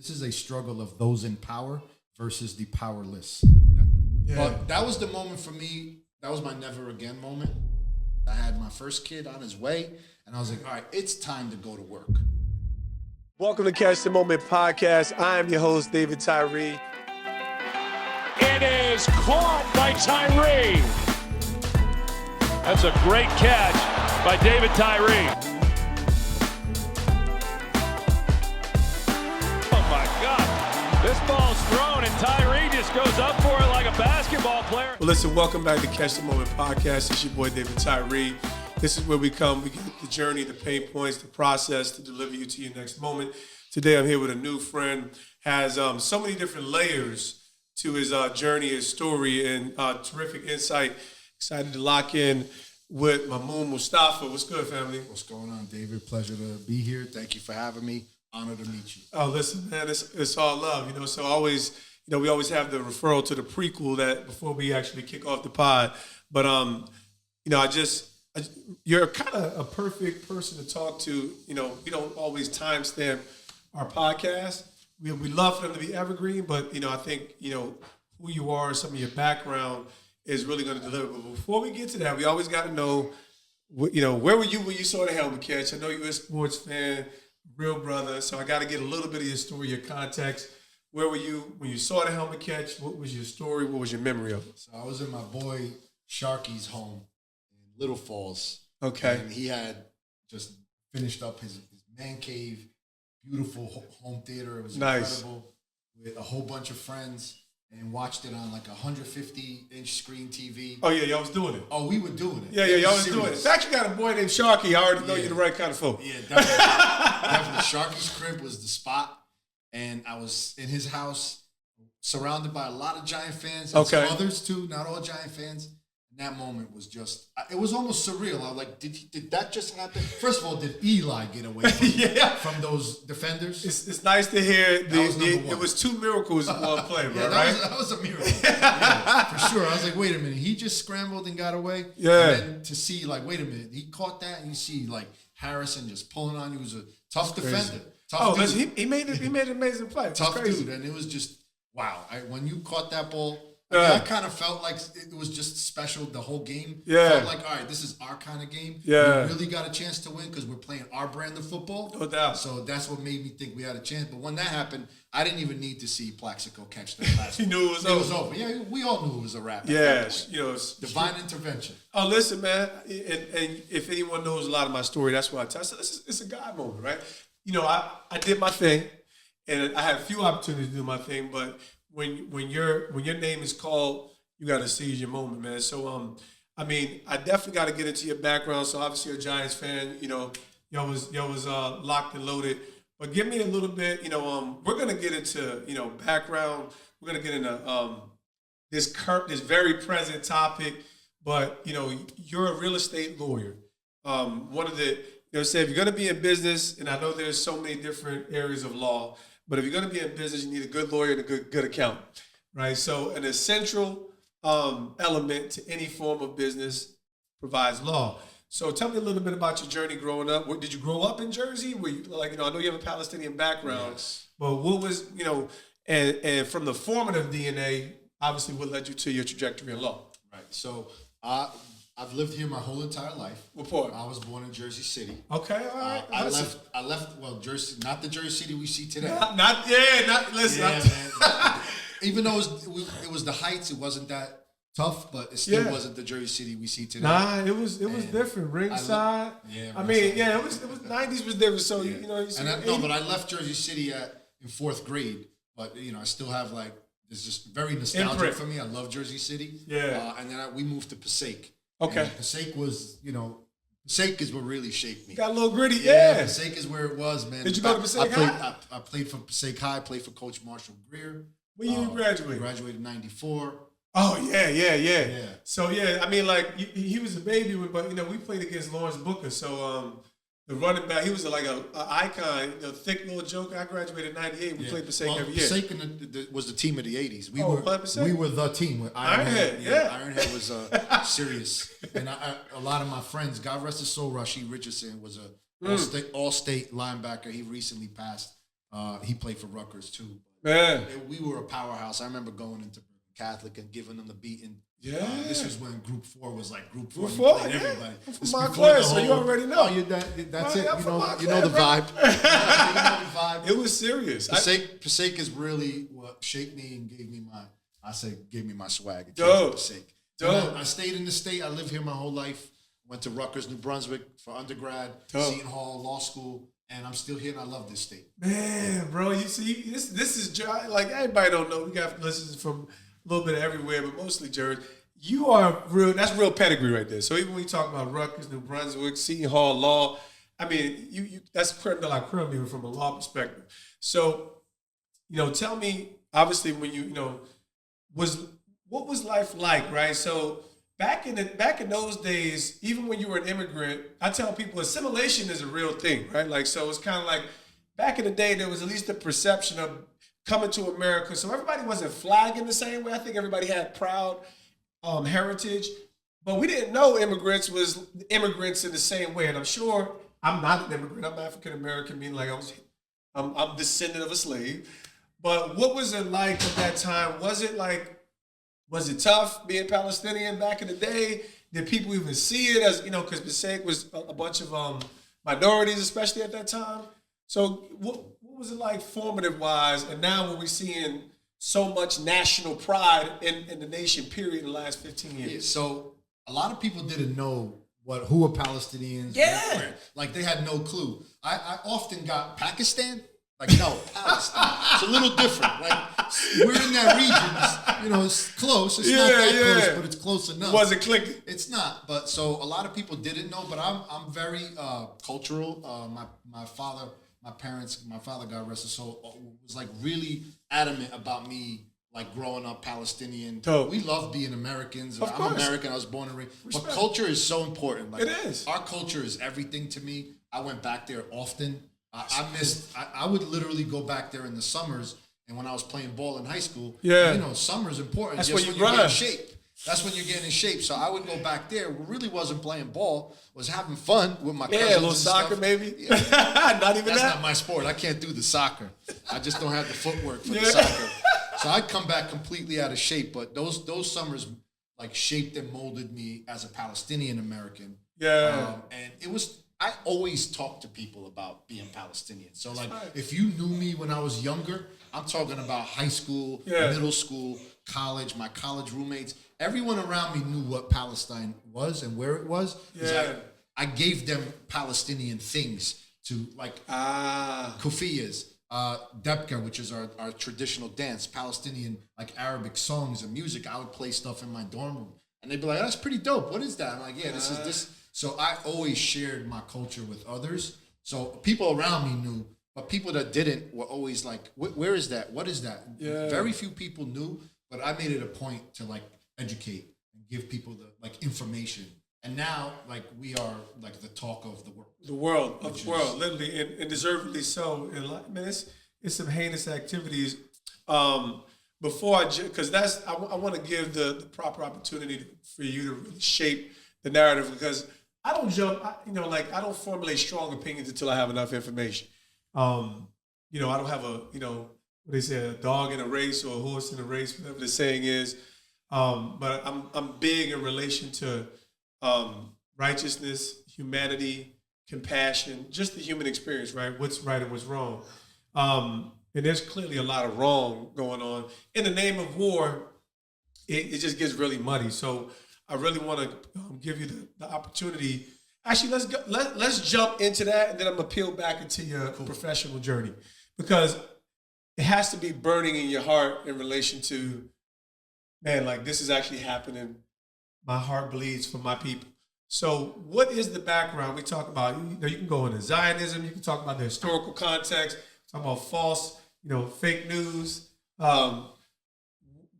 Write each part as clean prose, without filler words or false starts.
This is a struggle of those in power versus the powerless. Yeah. But that was the moment for me. That was my never again moment. I had my first kid on his way, and I was like, all right, it's time to go to work. Welcome to Catch the Moment podcast. I am your host, David Tyree. It is caught by Tyree. That's a great catch by David Tyree. Oh my God. This ball's thrown and Tyree just goes up for it like a basketball player. Well, listen, welcome back to Catch the Moment podcast. It's your boy, David Tyree. This is where we come. We get the journey, the pain points, the process to deliver you to your next moment. Today, I'm here with a new friend. Has so many different layers to his journey, his story, and terrific insight. Excited to lock in with Maimoon, Mustafa. What's good, family? What's going on, David? Pleasure to be here. Thank you for having me. Honor to meet you. Oh, listen, man, it's all love, So always, we always have the referral to the prequel that before we actually kick off the pod. But you're kind of a perfect person to talk to. We don't always timestamp our podcast. We love for them to be evergreen, but I think who you are, some of your background is really going to deliver. But before we get to that, we always got to know, where were you when you saw the helmet catch? I know you're a sports fan, real brother, so I got to get a little bit of your story, your context. Where were you when you saw the helmet catch? What was your story? What was your memory of it? So I was in my boy Sharky's home in Little Falls. Okay. And he had just finished up his man cave, beautiful home theater. It was nice. Incredible, with a whole bunch of friends, and watched it on like a 150-inch screen TV. Oh, yeah, y'all was doing it. Oh, we were doing it. Yeah, y'all was doing it. In fact, you got a boy named Sharky. I already know you're the right kind of folk. Yeah, definitely. Definitely. Sharky's crib was the spot, and I was in his house, surrounded by a lot of Giant fans, and some others too, not all Giant fans. And that moment was just, it was almost surreal. I was like, did that just happen? First of all, did Eli get away from those defenders? It's nice to hear. It was two miracles in one play, bro, right? That was a miracle. Yeah, for sure. I was like, wait a minute. He just scrambled and got away. Yeah. And then to see, like, wait a minute. He caught that, and you see, like, Harrison just pulling on you. He was a tough defender. Tough dude. Listen, he made an amazing play. Tough dude. And it was just, wow. When you caught that ball, I kind of felt like it was just special the whole game. Yeah. Felt like, all right, this is our kind of game. Yeah. We really got a chance to win because we're playing our brand of football. No doubt. So that's what made me think we had a chance. But when that happened, I didn't even need to see Plaxico catch that last He knew it was over. Yeah, we all knew it was a wrap. Yes. Divine intervention. Oh, listen, man. And if anyone knows a lot of my story, that's why I tell. So it's a God moment, right? I did my thing, and I had a few opportunities to do my thing, but when your name is called, you got to seize your moment, man. So I definitely got to get into your background. So obviously, you're a Giants fan. Y'all was locked and loaded. But give me a little bit. We're gonna get into background. We're gonna get into this very present topic. But you're a real estate lawyer. One of the say if you're gonna be in business, and I know there's so many different areas of law. But if you're going to be in business, you need a good lawyer and a good accountant, right? So an essential element to any form of business provides law. So tell me a little bit about your journey growing up. Did you grow up in Jersey? Were you I know you have a Palestinian background, yes. But what was, and from the formative DNA, obviously what led you to your trajectory in law? Right. So I've lived here my whole entire life. What part? I was born in Jersey City. Okay, all right. I left. Well, Jersey, not the Jersey City we see today. Listen. Man. Even though it was the Heights, it wasn't that tough, but it still wasn't the Jersey City we see today. Nah, it was different. Ringside. It was 90s was different. So but I left Jersey City in 4th grade. But I still have it's just very nostalgic for me. I love Jersey City. Yeah. And then we moved to Passaic. Okay. And Passaic was, Passaic is what really shaped me. Got a little gritty, yeah. Passaic is where it was, man. Did you go to Passaic High? I played for Passaic High, played for Coach Marshall Greer. When you graduated? Graduated in 94. Oh, yeah. So, he was a baby, but, we played against Lawrence Booker. So, the running back, he was like an icon, a thick little joke. I graduated in 98. We played Passaic every year. Passaic was the team of the 80s. We were the team. With Ironhead, Ironhead was serious. And a lot of my friends, God rest his soul, Rashid Richardson was a all-state linebacker. He recently passed. He played for Rutgers too. Man, We were a powerhouse. I remember going into Catholic and giving them the beating. Yeah. This was when Group 4 was like Group 4. Group 4, played yeah. everybody. From my class, so you already know. That's it. I'm You from know, my you know the class, vibe. You know the vibe. It was serious. Passaic is really what shaped me and gave me my swag. It Dope. Passaic. Dope. I stayed in the state. I lived here my whole life. Went to Rutgers, New Brunswick for undergrad, Dope. Seton Hall, law school, and I'm still here and I love this state. Man, bro, you see, this is like everybody don't know. We got listeners from a little bit of everywhere, but mostly Jersey. You are real. That's real pedigree right there. So even when you talk about Rutgers, New Brunswick, Seton Hall, law, I mean, you that's creme de la creme even from a law perspective. So, tell me, obviously, when what was life like, right? So back in those days, even when you were an immigrant, I tell people assimilation is a real thing, right? Like, so it's kind of like back in the day, there was at least a perception of coming to America. So everybody wasn't flagging the same way. I think everybody had proud heritage, but we didn't know immigrants was immigrants in the same way. And I'm sure I'm not an immigrant. I'm African American, meaning like I'm descendant of a slave. But what was it like at that time? Was it tough being Palestinian back in the day? Did people even see it as, because Passaic was a bunch of minorities, especially at that time? So what was it like formative wise? And now when we're seeing so much national pride in the nation, period, in the last 15 years. Yeah, so a lot of people didn't know who were Palestinians. Yeah. Like they had no clue. I often got Pakistan. Like, no, Palestine. It's a little different. Like, we're in that region. It's close. It's not that close, but it's close enough. Wasn't clicking. It's not. But so a lot of people didn't know, but I'm very cultural. My father, God rest his soul, was like really adamant about me like growing up Palestinian. Dope. We love being Americans. Of I'm course. American. I was born and raised. Respect. But culture is so important. Like, It is. Our culture is everything to me. I went back there often. I would literally go back there in the summers, and when I was playing ball in high school, summer's important. That's just when you get in grind. shape. That's when you're getting in shape. So I would go back there. We really wasn't playing ball. Was having fun with my cousins. Yeah, a little and soccer stuff. maybe. Yeah. Not even That's that. not my sport. I can't do the soccer. I just don't have the footwork for the soccer. So I'd come back completely out of shape. But those summers like shaped and molded me as a Palestinian American. Yeah. And it was. I always talk to people about being Palestinian. So like, if you knew me when I was younger, I'm talking about high school, middle school, college, my college roommates. Everyone around me knew what Palestine was and where it was. Yeah. I gave them Palestinian things to like kufiyas, debka, which is our traditional dance, Palestinian like Arabic songs and music. I would play stuff in my dorm room. And they'd be like, that's pretty dope. What is that? I'm like, yeah, this is this. So I always shared my culture with others. So people around me knew, but people that didn't were always like, where is that? What is that? Yeah. Very few people knew, but I made it a point to like educate and give people the like information. And now like we are like the talk of the world. Literally, and deservedly so. And like, man, it's some heinous activities. Because I want to give the proper opportunity for you to really shape the narrative, because I don't I don't formulate strong opinions until I have enough information. I don't have what they say, a dog in a race or a horse in a race, whatever the saying is. But I'm big in relation to righteousness, humanity, compassion, just the human experience, right? What's right and what's wrong. And there's clearly a lot of wrong going on. In the name of war, it just gets really muddy. So I really want to give you the opportunity. Actually, let's jump into that, and then I'm going to peel back into your professional journey, because it has to be burning in your heart in relation to, man, like this is actually happening. My heart bleeds for my people. So what is the background? We talk about, you can go into Zionism, you can talk about the historical context, talk about false, fake news.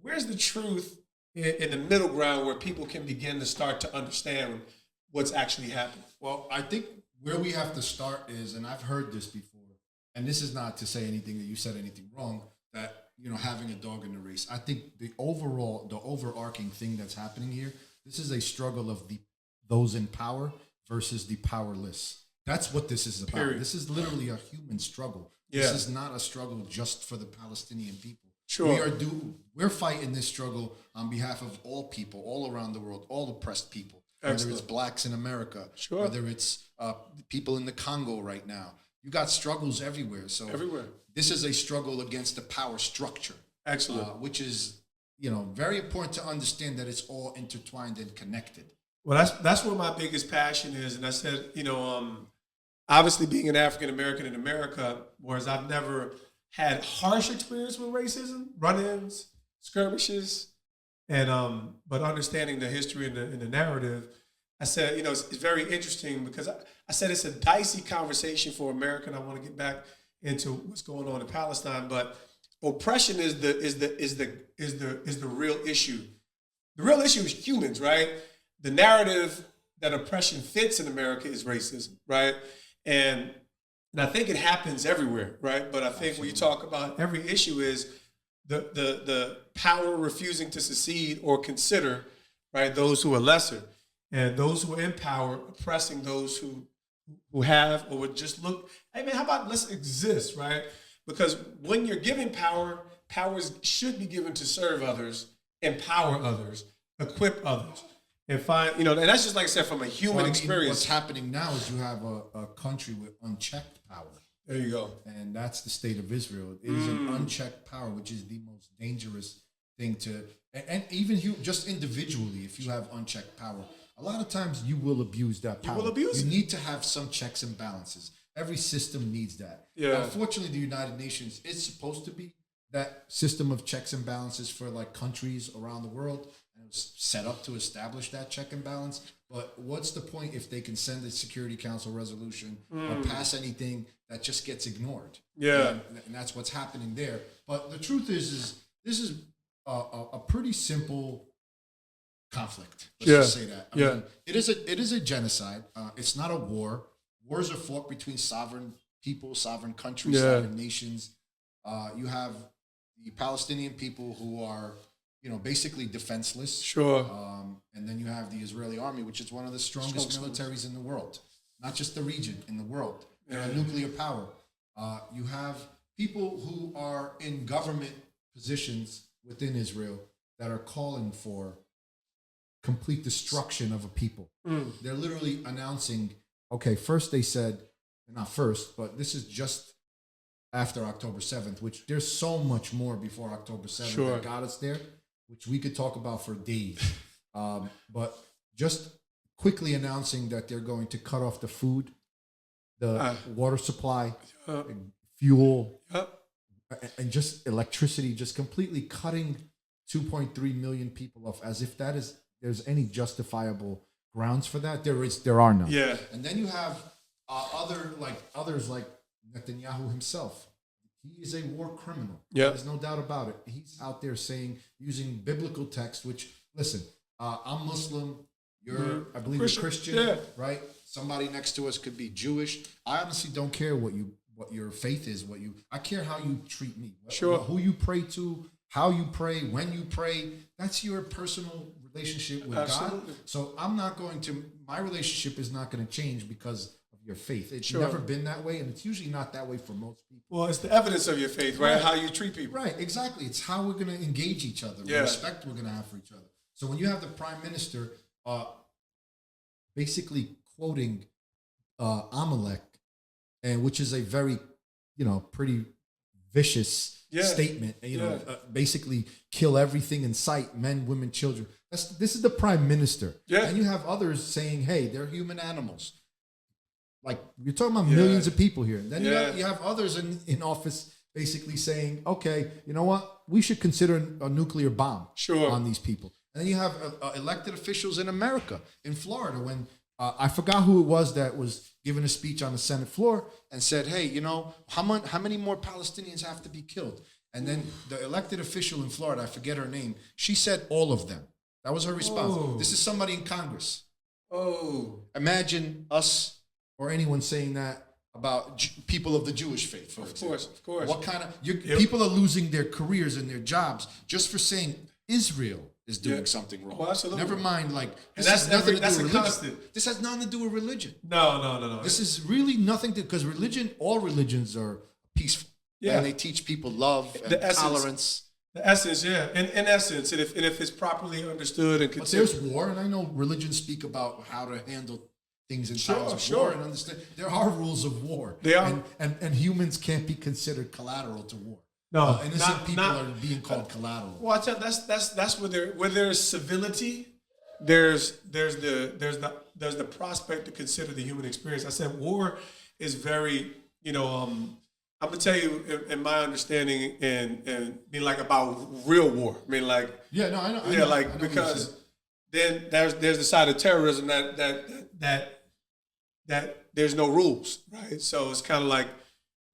Where's the truth in the middle ground where people can begin to start to understand what's actually happening? Well, I think where we have to start is, and I've heard this before, and this is not to say anything that you said anything wrong, that, having a dog in the race. I think the overarching thing that's happening here, this is a struggle of those in power versus the powerless. That's what this is about. Period. This is literally a human struggle. This is not a struggle just for the Palestinian people. Sure. We're fighting this struggle on behalf of all people, all around the world, all oppressed people. Excellent. Whether it's blacks in America, Sure. whether it's people in the Congo right now. You got struggles everywhere. So Everywhere. this is a struggle against the power structure. Excellent. Which is, very important to understand that it's all intertwined and connected. Well, that's where my biggest passion is. And I said, obviously being an African American in America, whereas I've never had harsh experience with racism, run-ins, skirmishes, and but understanding the history and the narrative, I said, it's very interesting because I said it's a dicey conversation for America, and I want to get back into what's going on in Palestine. But oppression is the real issue. The real issue is humans, right? The narrative that oppression fits in America is racism, right? And I think it happens everywhere, right? But I think when you talk about every issue is the power refusing to secede or consider, right, those who are lesser, and those who are in power oppressing those who have or would just look, hey man, how about let's exist, right? Because when you're giving power, powers should be given to serve others, empower others, equip others. And find, and that's just like I said, from a human experience. What's happening now is you have a country with unchecked power. There you go. And that's the state of Israel. It is an unchecked power, which is the most dangerous thing to, and even just individually, if you have unchecked power, a lot of times you will abuse that power. You will abuse it. You need to have some checks and balances. Every system needs that. Yeah. Unfortunately, the United Nations is supposed to be that system of checks and balances for like countries around the world. And it was set up to establish that check and balance. But what's the point if they can send a Security Council resolution or pass anything that just gets ignored? Yeah. And that's what's happening there. But the truth is this is a pretty simple conflict. Let's just say that. I mean, it is a genocide. It's not a war. Wars are fought between sovereign people, sovereign countries, sovereign nations. You have the Palestinian people who are, basically defenseless. Sure. And then you have the Israeli army, which is one of the strongest militaries in the world, not just the region, in the world. They're a nuclear power. You have people who are in government positions within Israel that are calling for complete destruction of a people. They're literally announcing, okay, first they said, not first, but this is just after October 7th, which there's so much more before October 7th that got us there, which we could talk about for days. But just quickly announcing that they're going to cut off the food, the water supply, fuel, and just electricity, just completely cutting 2.3 million people off, as if there's any justifiable grounds for that. There are none. Yeah. And then you have others like Netanyahu himself. He is a war criminal. Yeah. There's no doubt about it. He's out there using biblical text, which, listen, I'm Muslim, you're, I believe, you're Christian, right? Somebody next to us could be Jewish. I honestly don't care what your faith is, I care how you treat me. Who you pray to, how you pray, when you pray. That's your personal relationship with God. So my relationship is not going to change because of your faith. It's never been that way, and it's usually not that way for most people. Well, it's the evidence of your faith, right? How you treat people. Right, exactly. It's how we're going to engage each other, the respect we're going to have for each other. So when you have the prime minister basically quoting Amalek, and which is a very, pretty vicious statement, basically kill everything in sight, men, women, children. This is the prime minister. Yeah. And you have others saying, hey, they're human animals. Like, you're talking about millions of people here. And then you have others in office basically saying, okay, you know what? We should consider a nuclear bomb on these people. And then you have elected officials in America, in Florida, when I forgot who it was that was giving a speech on the Senate floor and said, hey, how many more Palestinians have to be killed? And then the elected official in Florida, I forget her name, she said all of them. That was her response. This is somebody in Congress. Imagine us or anyone saying that about people of the Jewish faith, for example. Of course. What kind of people are losing their careers and their jobs just for saying Israel is doing something wrong. Well, absolutely. Never mind, this has nothing to do with religion. Constant. This has nothing to do with religion. No. This is really nothing to, because all religions are peaceful. Yeah. And they teach people love and tolerance. The essence, yeah. In essence, and if it's properly understood and considered. But there's war, and I know religions speak about how to handle things in times of war and understand. There are rules of war. They are. And humans can't be considered collateral to war. No, innocent people are being called collateral. Well, I tell you, that's where there's civility, there's the prospect to consider the human experience. I said war is very, I'm gonna tell you in my understanding and mean like about real war. I mean like I know. Yeah, like because then there's the side of terrorism that there's no rules, right? So it's kind of like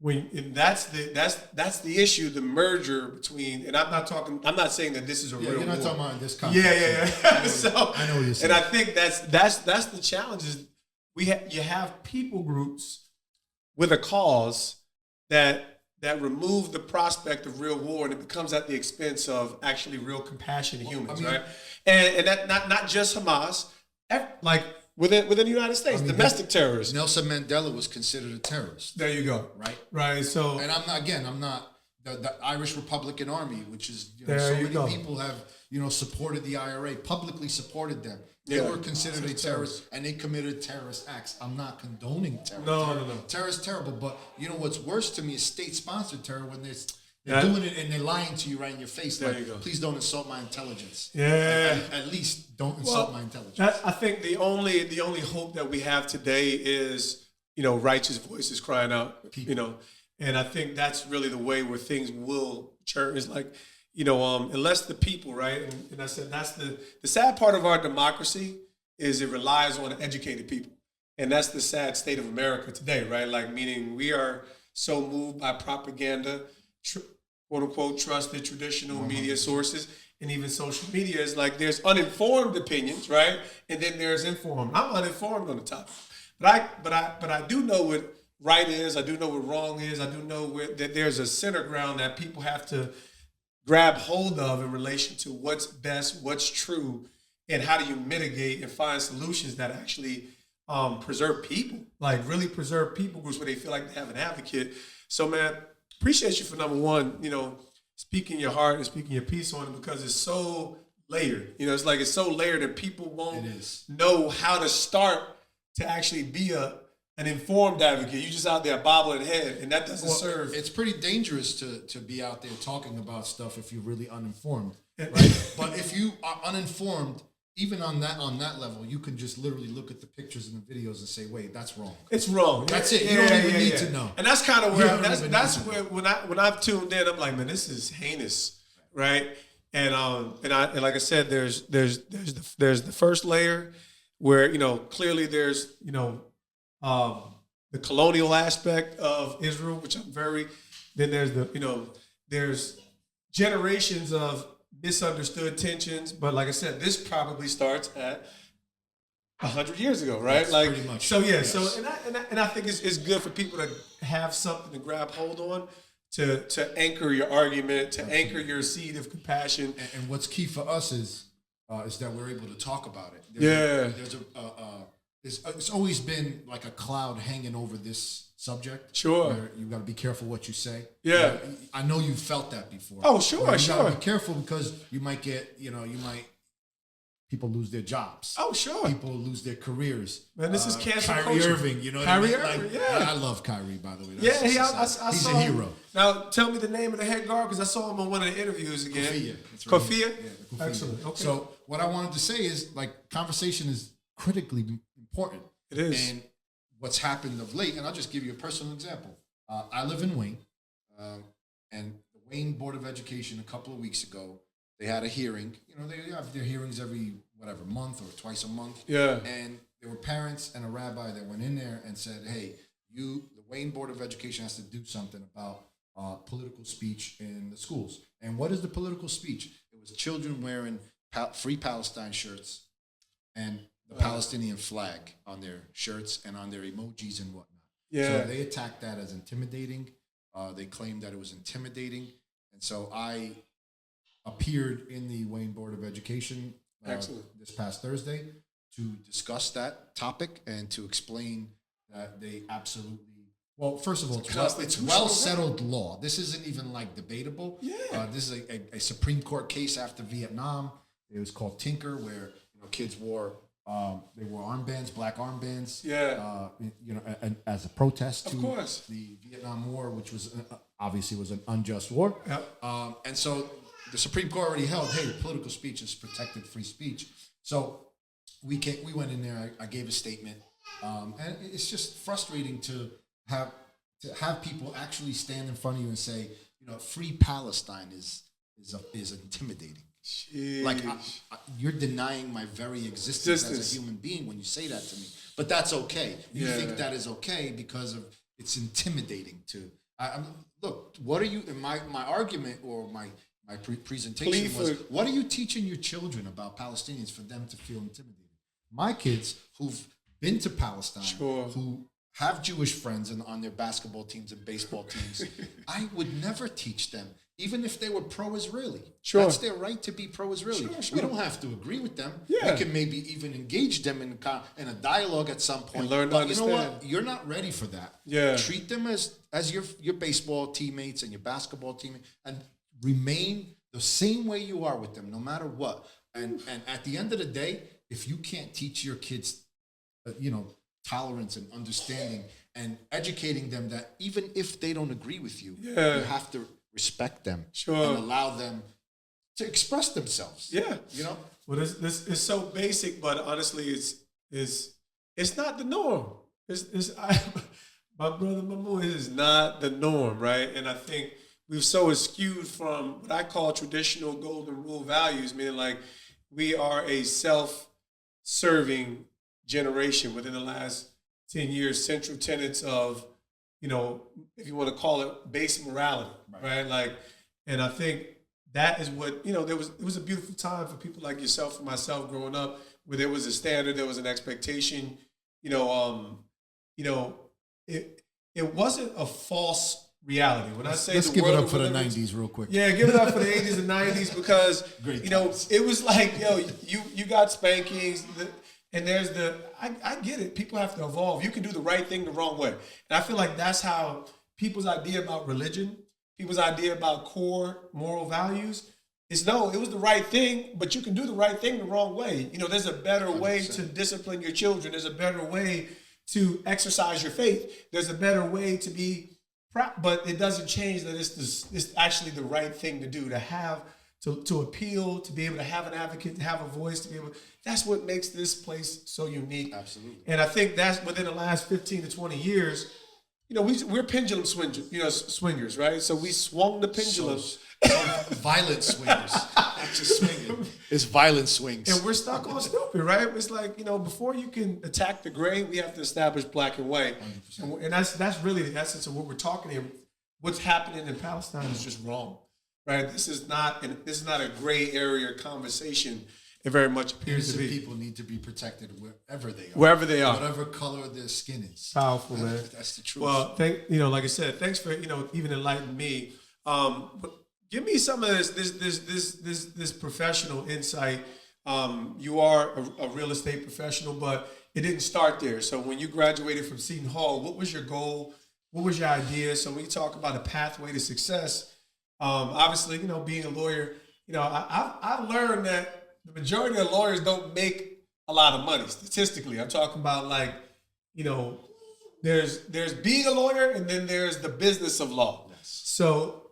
that's the issue, the merger between, and I'm not saying that this is a real you're not war. talking about this context. Yeah. So I know what you're saying. and I think that's the challenge is you have people groups with a cause that remove the prospect of real war, and it becomes at the expense of actually real compassionate humans, right? And that not just Hamas, like within the United States, domestic terrorists. Nelson Mandela was considered a terrorist. There you go. Right. So, and I'm not the Irish Republican Army, which is so many people have supported the IRA, publicly supported them. They were considered a terrorist, and they committed terrorist acts. I'm not condoning terror. No. Terror is terrible, but what's worse to me is state-sponsored terror when they're doing it and they're lying to you right in your face. There like, you go. Please don't insult my intelligence. Yeah. At least don't insult my intelligence. I think the only hope that we have today is righteous voices crying out. People. And I think that's really the way where things will churn. Is like unless the people, right? And I said that's the sad part of our democracy is it relies on educated people, and that's the sad state of America today, right? Like meaning we are so moved by propaganda. Quote unquote trusted traditional media sources, and even social media is like there's uninformed opinions, right? And then there's informed. I'm uninformed on the topic, but I do know what right is. I do know what wrong is. I do know that there's a center ground that people have to grab hold of in relation to what's best, what's true, and how do you mitigate and find solutions that actually preserve people, like really preserve people groups where they feel like they have an advocate. So man. Appreciate you for number one, speaking your heart and speaking your piece on it because it's so layered. It's like it's so layered that people won't know how to start to actually be an informed advocate. You just out there bobbling head, and that doesn't serve. It's pretty dangerous to be out there talking about stuff if you're really uninformed, right? But if you are uninformed, even on that level, you can just literally look at the pictures and the videos and say, "Wait, that's wrong." It's wrong. That's it. You don't even need to know. And that's kind of where that's where when I've tuned in, I'm like, man, this is heinous, right? And like I said, there's the first layer where clearly there's the colonial aspect of Israel, which I'm very. Then there's there's generations of misunderstood tensions, but like I said, this probably starts at 100 years ago, right? That's like pretty much. So yeah, Yes. so and I think it's good for people to have something to grab hold on, to anchor your argument, to anchor your seed of compassion. And what's key for us is that we're able to talk about it. It's always been like a cloud hanging over this subject. Sure. Where you got to be careful what you say. Yeah. I know you've felt that before. Oh, sure. You got to be careful because you might get, people lose their jobs. Oh, sure. People lose their careers. Man, this is cancel Kyrie culture. Irving, what Kyrie I mean? Irving, yeah. I love Kyrie, by the way. I He's saw a him. hero. Now, tell me the name of the head guard because I saw him on one of the interviews again. Kofia. That's right. Kofia? Yeah, the Kofia. Excellent. Okay. So what I wanted to say is, conversation is critically important. It is. And what's happened of late, and I'll just give you a personal example. I live in Wayne, and the Wayne Board of Education a couple of weeks ago, they had a hearing. They have their hearings every month or twice a month. Yeah. And there were parents and a rabbi that went in there and said, "Hey, the Wayne Board of Education has to do something about political speech in the schools." And what is the political speech? It was children wearing Free Palestine shirts and the Palestinian flag on their shirts and on their emojis and whatnot. Yeah. So they attacked that as intimidating. They claimed that it was intimidating. And so I appeared in the Wayne Board of Education this past Thursday to discuss that topic and to explain that they absolutely Well, first of all, it's well settled law. This isn't even like debatable. Yeah. This is a Supreme Court case after Vietnam. It was called Tinker, where kids wore armbands, black armbands. Yeah. And as a protest to the Vietnam War, which was obviously was an unjust war. Yep. And so the Supreme Court already held, hey, political speech is protected free speech. So we went in there. I gave a statement, and it's just frustrating to have people actually stand in front of you and say, free Palestine is intimidating. Jeez. Like you're denying my very existence as a human being when you say that to me. But that's okay. You think that is okay because it's intimidating to. Look, what are you? My argument or my presentation was, what are you teaching your children about Palestinians for them to feel intimidated? My kids who've been to Palestine, who have Jewish friends on their basketball teams and baseball teams, I would never teach them, even if they were pro-Israeli. That's their right to be pro-Israeli. We don't have to agree with them. We can maybe even engage them in a dialogue at some point. And learn to understand. You know what? You're not ready for that. Treat them as your baseball teammates and your basketball teammates, and remain the same way you are with them, no matter what. And at the end of the day, if you can't teach your kids, tolerance and understanding and educating them that even if they don't agree with you, you have to respect them and allow them to express themselves. Well, this is so basic, but honestly, it's not the norm. My brother Maimoon, it is not the norm, right? And I think we've so eschewed from what I call traditional golden rule values, meaning like we are a self-serving generation within the last 10 years, central tenets of, if you want to call it base morality, right? Like, and I think that is what, it was a beautiful time for people like yourself and myself growing up, where there was a standard, there was an expectation, it wasn't a false reality. When I say let's give it up for the 90s real quick. Yeah, give it up for the 80s and 90s because, it was like, you got spankings, and there's I get it. People have to evolve. You can do the right thing the wrong way. And I feel like that's how people's idea about religion, people's idea about core moral values is, it was the right thing, but you can do the right thing the wrong way. There's a better 100%. Way to discipline your children. There's a better way to exercise your faith. There's a better way to be, but it doesn't change that it's actually the right thing to do, to have, to appeal, to be able to have an advocate, to have a voice, to be able. That's what makes this place so unique. Absolutely. And I think that's within the last 15 to 20 years, we're pendulum swingers, right? So we swung the pendulum. Violent swingers. Not just swinging. It's violent swings. And we're stuck on stupid, right? It's like, before you can attack the gray, we have to establish black and white. 100%. And that's really the essence of what we're talking here. What's happening in Palestine is just wrong, right? This is not a gray area conversation. It very much appears to be. People need to be protected wherever they are. Wherever they are. Whatever color their skin is. Powerful, man. That's the truth. Well, like I said, thanks for, even enlightening me. But give me some of this professional insight. You are a real estate professional, but it didn't start there. So when you graduated from Seton Hall, what was your goal? What was your idea? So when you talk about a pathway to success, obviously, being a lawyer, I learned that the majority of lawyers don't make a lot of money statistically. I'm talking about there's being a lawyer and then there's the business of law. Yes. So,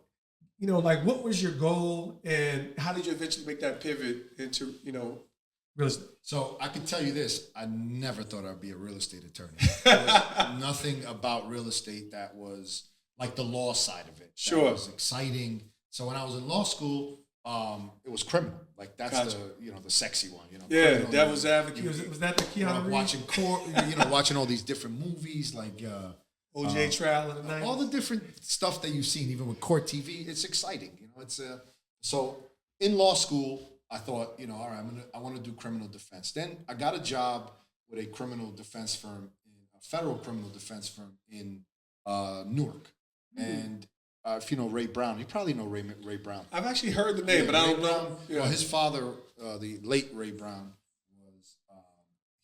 what was your goal and how did you eventually make that pivot into, real estate? So I can tell you this, I never thought I'd be a real estate attorney. There was nothing about real estate that was like the law side of it. That was exciting. So when I was in law school, it was criminal. Like that's the sexy one. Yeah, Devil's Advocate. Was that the Keanu Reeves? Watching all these different movies like OJ trial in the 90s. All the different stuff that you've seen, even with court TV. It's exciting. It's so in law school, I thought, all right, I want to do criminal defense. Then I got a job with a criminal defense firm, a federal criminal defense firm in Newark, and. If you know Ray Brown, you probably know Ray Brown. I've actually heard the name, but I don't know. Yeah. Well, his father, the late Ray Brown,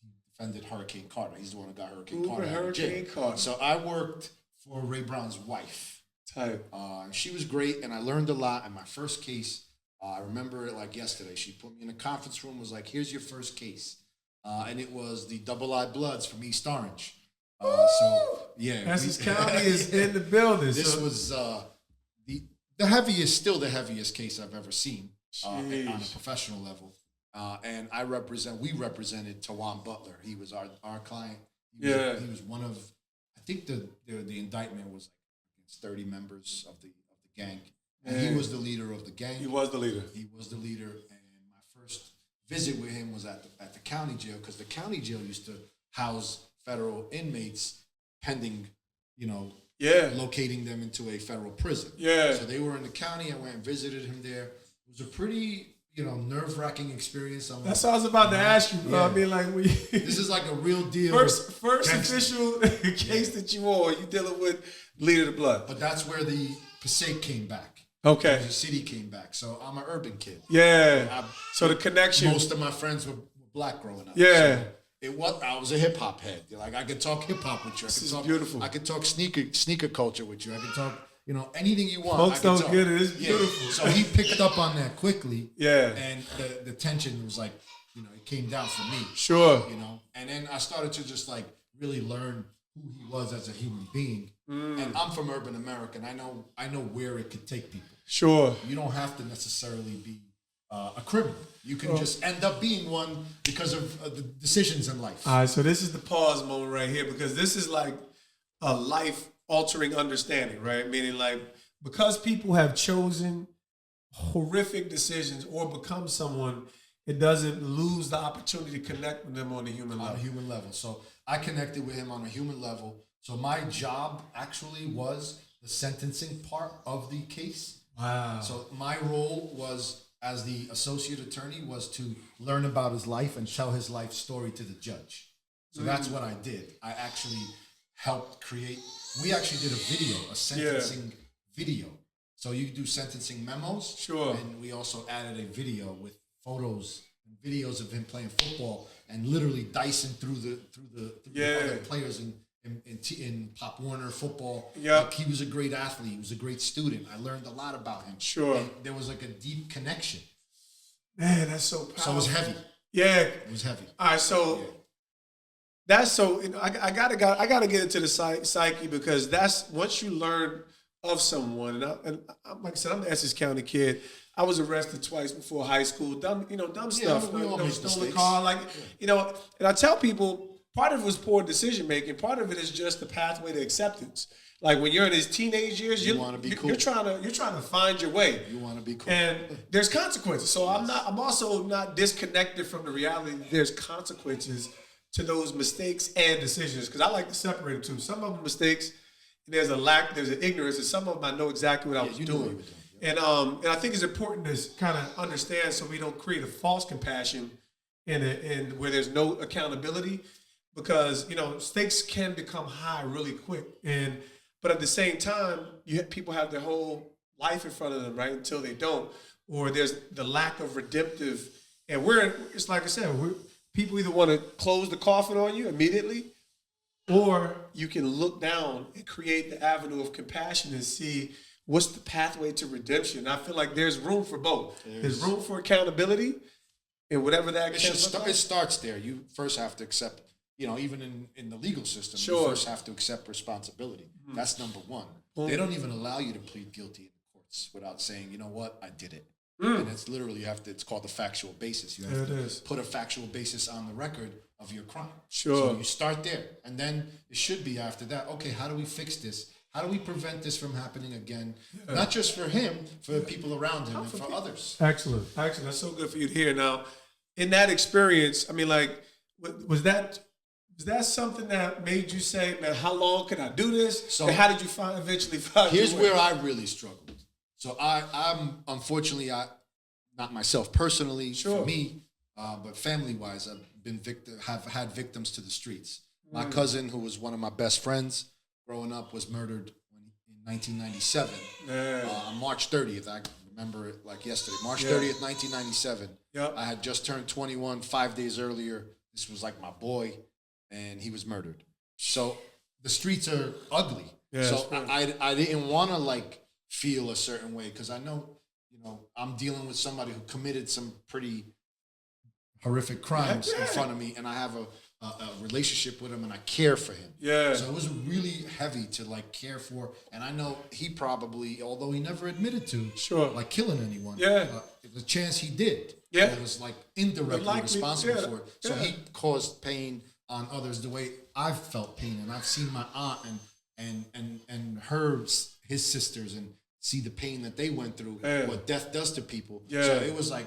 he defended Hurricane Carter. He's the one who got Hurricane Carter. Hurricane Carter. So I worked for Ray Brown's wife. Type. She was great, and I learned a lot. And my first case, I remember it like yesterday. She put me in a conference room, was like, here's your first case. And it was the Double-I Bloods from East Orange. So, yeah. Essex County is in the building. This was the heaviest, still the heaviest case I've ever seen on a professional level. And we represented Tawan Butler. He was our client. He was one of, I think the indictment was like against 30 members of the gang. And he was the leader of the gang. He was the leader. He was the leader. And my first visit with him was at the county jail, because the county jail used to house federal inmates pending, locating them into a federal prison. Yeah. So they were in the county. I went and visited him there. It was a pretty, nerve-wracking experience. That's what I was about to ask you, bro. Yeah. I mean, like, this is like a real deal. First official case that you dealing with leader of the blood. But that's where the Passaic came back. Okay. The city came back. So I'm an urban kid. Yeah. So the connection. Most of my friends were black growing up. Yeah. So I was a hip hop head. Like, I could talk hip hop with you. This is beautiful. I could talk sneaker culture with you. I could talk, anything you want. Folks don't get it. It's beautiful. So he picked up on that quickly. Yeah. And the tension was like, it came down for me. Sure. And then I started to just like really learn who he was as a human being. And I'm from urban America, and I know where it could take people. Sure. You don't have to necessarily be a criminal. You can just end up being one because of the decisions in life. All right, so this is the pause moment right here, because this is like a life-altering understanding, right? Meaning, like, because people have chosen horrific decisions or become someone, it doesn't lose the opportunity to connect with them on a human level. On a human level. So I connected with him on a human level. So my job actually was the sentencing part of the case. Wow. So my role was, as the associate attorney, was to learn about his life and tell his life story to the judge. So that's what I did. I actually helped create, we actually did a video, a sentencing video. So you do sentencing memos. Sure. And we also added a video with photos and videos of him playing football and literally dicing through the other players in Pop Warner football. Yeah. Like, he was a great athlete. He was a great student. I learned a lot about him. Sure. And there was like a deep connection. Man, that's so powerful. So it was heavy. Yeah. It was heavy. All right, so that's so. I gotta get into the psyche, because that's once you learn of someone. And like I said, I'm the Essex County kid. I was arrested twice before high school. Dumb stuff. We all make stole mistakes. a car, and I tell people, part of it was poor decision making. Part of it is just the pathway to acceptance. Like, when you're in his teenage years, you want to be cool. You're trying to find your way. You want to be cool. And there's consequences. So I'm also not disconnected from the reality that there's consequences to those mistakes and decisions, because I like to separate the two. Some of them mistakes, and there's an ignorance, and some of them I know exactly what I was doing. And I think it's important to kind of understand, so we don't create a false compassion in where there's no accountability, because stakes can become high really quick. But at the same time, people have their whole life in front of them, right? Until they don't, or there's the lack of redemptive. And it's like I said, people either want to close the coffin on you immediately, or you can look down and create the avenue of compassion and see what's the pathway to redemption. And I feel like there's room for both. There's room for accountability, and whatever that it starts there. You first have to accept, even in the legal system, you first have to accept responsibility. Mm-hmm. That's number one. Mm-hmm. They don't even allow you to plead guilty in the courts without saying, you know what, I did it. And it's literally, it's called the factual basis. You have to put a factual basis on the record of your crime. Sure. So you start there. And then it should be after that, okay, how do we fix this? How do we prevent this from happening again? Yeah. Not just for him, for the people around him, and for others. Excellent. That's so good for you to hear. Now, in that experience, I mean, like, was that something that made you say, man, how long can I do this? So, and how did you eventually find Here's where I really struggled. So I'm unfortunately, not myself personally, for me, but family-wise, have had victims to the streets. My cousin, who was one of my best friends growing up, was murdered in 1997 on March 30th. I remember it like yesterday. March 30th, 1997. Yep. I had just turned 21 5 days earlier. This was like my boy, and he was murdered. So the streets are ugly. Yeah, so I didn't want to like feel a certain way because I know, I'm dealing with somebody who committed some pretty horrific crimes in front of me, and I have a relationship with him, and I care for him. Yeah. So it was really heavy to like care for, and I know he probably, although he never admitted to, like killing anyone. Yeah. The chance he did. Yeah. It was like indirectly responsible for it. So he caused pain on others the way I've felt pain, and I've seen my aunt and his sisters, and see the pain that they went through, what death does to people. Yeah. So it was like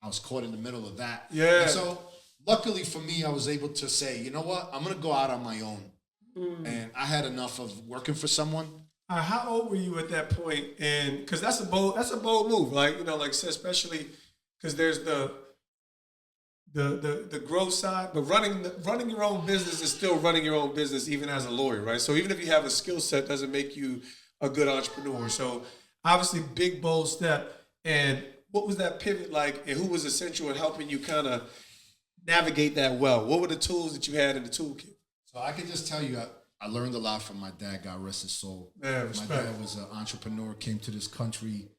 I was caught in the middle of that. Yeah. And so luckily for me, I was able to say, you know what, I'm gonna go out on my own. And I had enough of working for someone. How old were you at that point? And because that's a bold move, like like I said, especially because there's the growth side, but running your own business is still running your own business, even as a lawyer, right? So even if you have a skill set, doesn't make you a good entrepreneur. So obviously, big bold step. And what was that pivot like, and who was essential in helping you kind of navigate that well? What were the tools that you had in the toolkit? So I can just tell you, I learned a lot from my dad, God rest his soul. Yeah, my dad was an entrepreneur, came to this country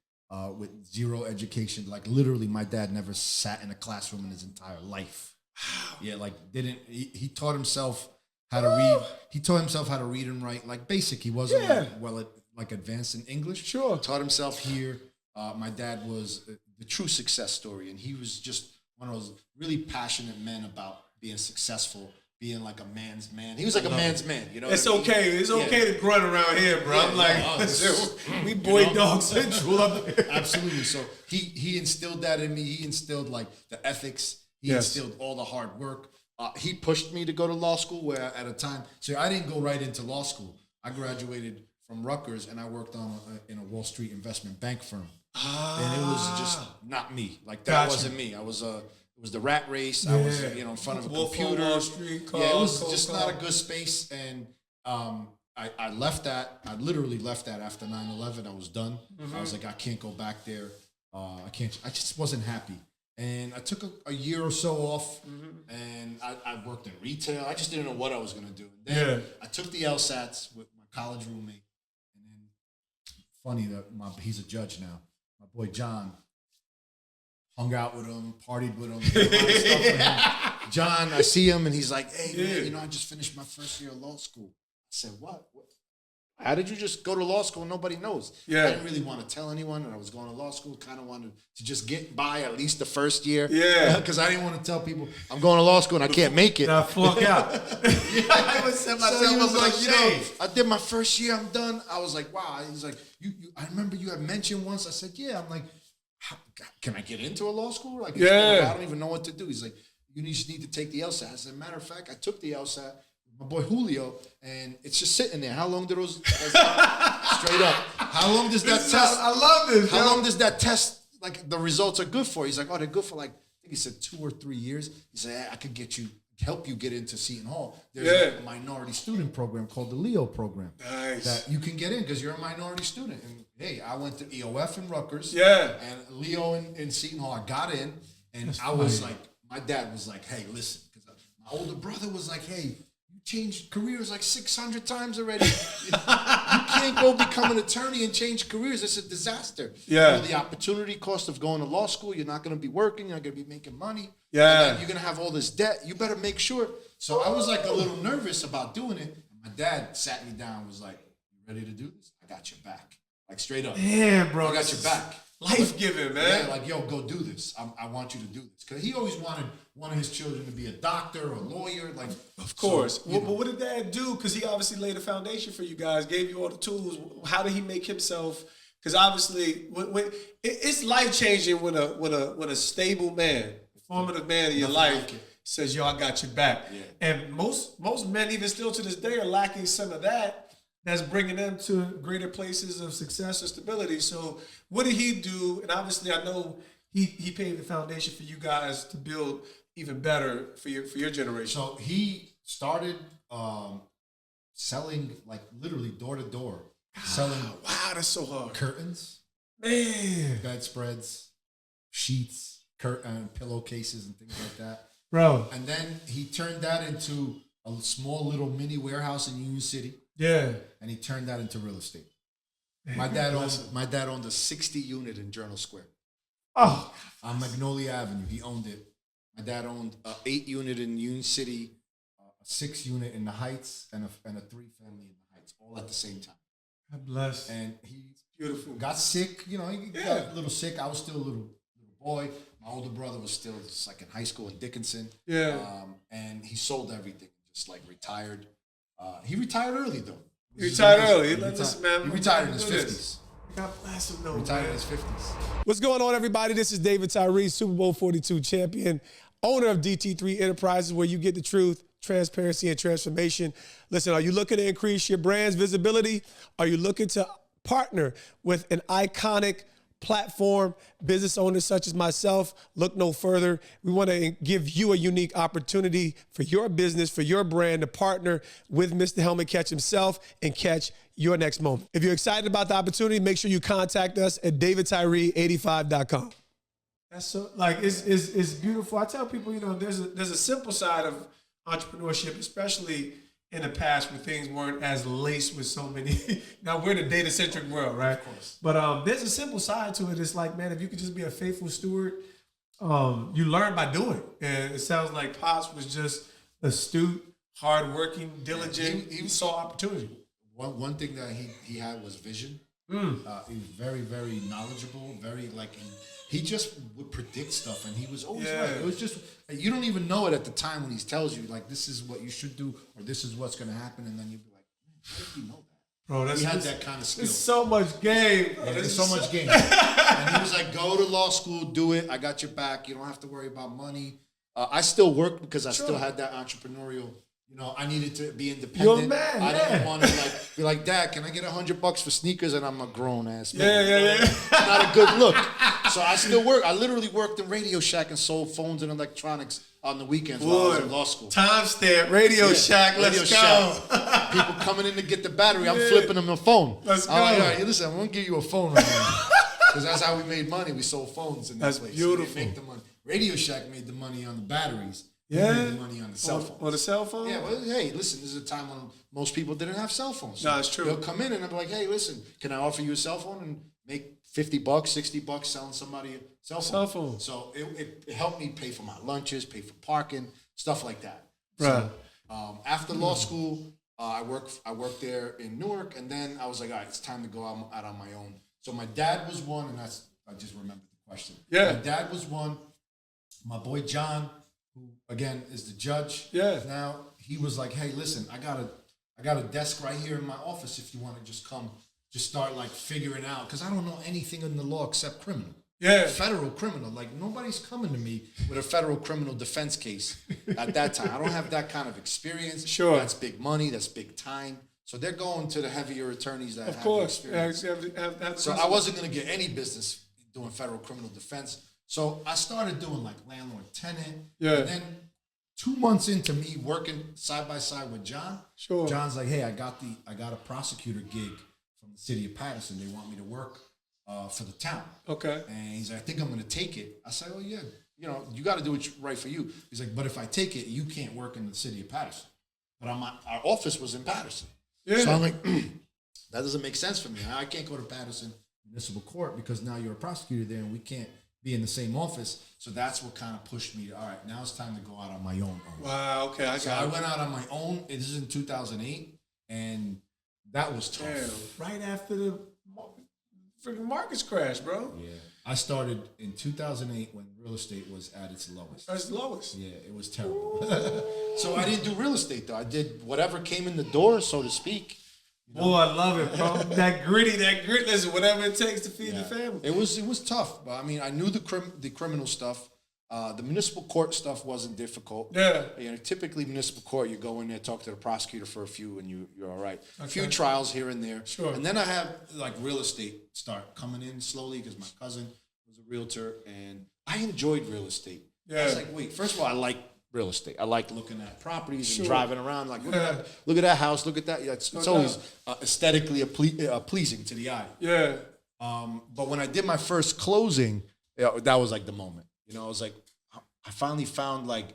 with zero education. Like literally, my dad never sat in a classroom in his entire life. Wow. Yeah, like he taught himself how to read. He taught himself how to read and write, like basic. He wasn't like advanced in English. Sure. Taught himself here. My dad was the true success story, and he was just one of those really passionate men about being successful, being like a man's man. He was like a man's man, It's okay. It's okay to grunt around here, bro. I'm like, we boy dog central up here. Absolutely. So he instilled that in me. He instilled like the ethics. He instilled all the hard work. He pushed me to go to law school where at a time, so I didn't go right into law school. I graduated from Rutgers and I worked in a Wall Street investment bank firm. And it was just not me. Like that wasn't me. It was the rat race. I was in front of a computer. Wall Street, it was just not a good space. And I left that. I literally left that after 9/11. I was done. I was like, I can't go back there. I can't. I just wasn't happy. And I took a year or so off, and I worked in retail. I just didn't know what I was going to do. And then I took the LSATs with my college roommate. And then, funny that he's a judge now. My boy John, hung out with him, partied with him, did a lot of stuff with him. John, I see him, and he's like, hey, man, I just finished my first year of law school. I said, what? How did you just go to law school and nobody knows? Yeah. I didn't really want to tell anyone, and I was going to law school, kind of wanted to just get by at least the first year. Yeah. Because I didn't want to tell people, I'm going to law school and I can't make it. Fuck out. I would set myself up like, I did my first year, I'm done. I was like, wow. He's like, I remember you had mentioned once. I said, yeah. I'm like, can I get into a law school? Like, I don't even know what to do. He's like, you just need to take the LSAT. I said, matter of fact, I took the LSAT. My boy Julio, and it's just sitting there. How long do those straight up? How long does that test? I love this. How long does that test? Like the results are good for? He's like, oh, they're good for like I think he said 2 or 3 years. He said, I could help you get into Seton Hall. There's a minority student program called the Leo program. Nice. That you can get in because you're a minority student. And hey, I went to EOF in Rutgers. Yeah. And Leo in Seton Hall. I got in, and I was like, my dad was like, hey, listen, because my older brother was like, hey, changed careers like 600 times already. You can't go become an attorney and change careers. It's a disaster. Yeah. The opportunity cost of going to law school, you're not going to be working, you're not going to be making money. Yeah. And you're going to have all this debt. You better make sure. So I was like a little nervous about doing it. My dad sat me down and was like, you ready to do this? I got your back. Like straight up. Yeah, bro. I got your back. Life-giving, man. Yeah, like, yo, go do this. I want you to do this. Because he always wanted one of his children to be a doctor or a lawyer. Like, of course. So, but what did Dad do? Because he obviously laid a foundation for you guys, gave you all the tools. How did he make himself? Because obviously, it's life-changing when a stable man, formative man in your life, says, yo, I got your back. Yeah. And most men, even still to this day, are lacking some of that. That's bringing them to greater places of success or stability. So what did he do? And obviously I know he paved the foundation for you guys to build even better for your generation. So he started selling like literally door to door. Selling that's so hard. Curtains, man, bedspreads, sheets, pillowcases and things like that. Bro. And then he turned that into a small little mini warehouse in Union City. Yeah. And he turned that into real estate. My dad owned a 60 unit in Journal Square. Oh. On Magnolia Avenue. He owned it. My dad owned an 8 unit in Union City, a 6 unit in the Heights, and a 3-family in the Heights, all at the same time. God bless. And he beautiful. Got sick, he got a little sick. I was still a little boy. My older brother was still just like in high school in Dickinson. Yeah. And he sold everything, just like retired. He retired early though. He retired early. He retired in his 50s. God bless him though. Retired in his 50s. What's going on, everybody? This is David Tyree, Super Bowl 42 champion, owner of DT3 Enterprises, where you get the truth, transparency, and transformation. Listen, are you looking to increase your brand's visibility? Are you looking to partner with an iconic platform, business owners such as myself? Look no further. We want to give you a unique opportunity for your business, for your brand to partner with Mr. Helmet Catch himself and catch your next moment. If you're excited about the opportunity, make sure you contact us at davidtyree85.com. That's so, like, it's beautiful. I tell people, there's a simple side of entrepreneurship, especially in the past when things weren't as laced with so many. Now we're in a data-centric world, right? Of course. But there's a simple side to it. It's like, man, if you could just be a faithful steward, you learn by doing. And it sounds like Pops was just astute, hardworking, diligent. He saw opportunity. One thing that he had was vision. He was very, very knowledgeable. Very he just would predict stuff, and he was always right. It was just you don't even know it at the time when he tells you like this is what you should do or this is what's going to happen, and then you'd be like, man, how did he know that? Bro, he had that kind of skill. There's so much game. Bro. There's so much game. And he was like, go to law school, do it. I got your back. You don't have to worry about money. I still worked because I still had that entrepreneurial. I needed to be independent. You're a man, I didn't want to be like, Dad, can I get $100 for sneakers? And I'm a grown ass man. Yeah. It's not a good look. So I still work. I literally worked in Radio Shack and sold phones and electronics on the weekends while I was in law school. Timestamp, Radio Shack, let's go. People coming in to get the battery, I'm flipping them a phone. Let's go. I'm like, all right, listen, I'm going to give you a phone right now. Because that's how we made money. We sold phones in that place. That's beautiful. So make the money. Radio Shack made the money on the batteries. Yeah. Made the money on the cell phone. On the cell phone? Yeah, well, hey, listen, this is a time when most people didn't have cell phones. So no, it's true. They'll come in and they'll be like, hey, listen, can I offer you a cell phone and make $50, $60 selling somebody a cell phone? So it helped me pay for my lunches, pay for parking, stuff like that. Right. So after law school, I worked there in Newark, and then I was like, all right, it's time to go out on my own. So my dad was one, and I just remembered the question. Yeah. My dad was one. My boy John, who again is the judge. Yeah. Now he was like, hey, listen, I got a desk right here in my office if you want to just come, just start like figuring out, because I don't know anything in the law except criminal. Yeah. Federal criminal. Like nobody's coming to me with a federal criminal defense case at that time. I don't have that kind of experience. Sure. That's big money. That's big time. So they're going to the heavier attorneys that of have course. experience. Have so I wasn't going to get any business doing federal criminal defense. So I started doing like landlord tenant. Yeah. And then 2 months into me working side by side with John, sure. John's like, hey, I got a prosecutor gig from the city of Patterson. They want me to work for the town. Okay. And he's like, I think I'm going to take it. I said, oh yeah, you got to do what's right for you. He's like, but if I take it, you can't work in the city of Patterson. But our office was in Patterson. Yeah. So I'm like, that doesn't make sense for me. I can't go to Patterson Municipal Court because now you're a prosecutor there and we can't be in the same office. So that's what kind of pushed me to, all right, now it's time to go out on my own. Wow, okay. I went out on my own. This is in 2008, and that was tough. Damn, right after the freaking markets crash, bro. Yeah. I started in 2008 when real estate was at its lowest. That's the lowest? Yeah, it was terrible. So I didn't do real estate, though. I did whatever came in the door, so to speak. Oh, I love it, bro. that grit, listen, whatever it takes to feed the family. It was tough, but I mean, I knew the criminal stuff. The municipal court stuff wasn't difficult. Yeah. Typically municipal court, you go in there, talk to the prosecutor for a few, and you're all right. Okay. A few trials here and there. Sure. And then I had like real estate start coming in slowly because my cousin was a realtor, and I enjoyed real estate. Yeah. I was like, wait, first of all, I like real estate. I like looking at properties and driving around. Like, look at that house. Look at that. It's always aesthetically pleasing to the eye. Yeah. But when I did my first closing, that was like the moment. I was like, I finally found like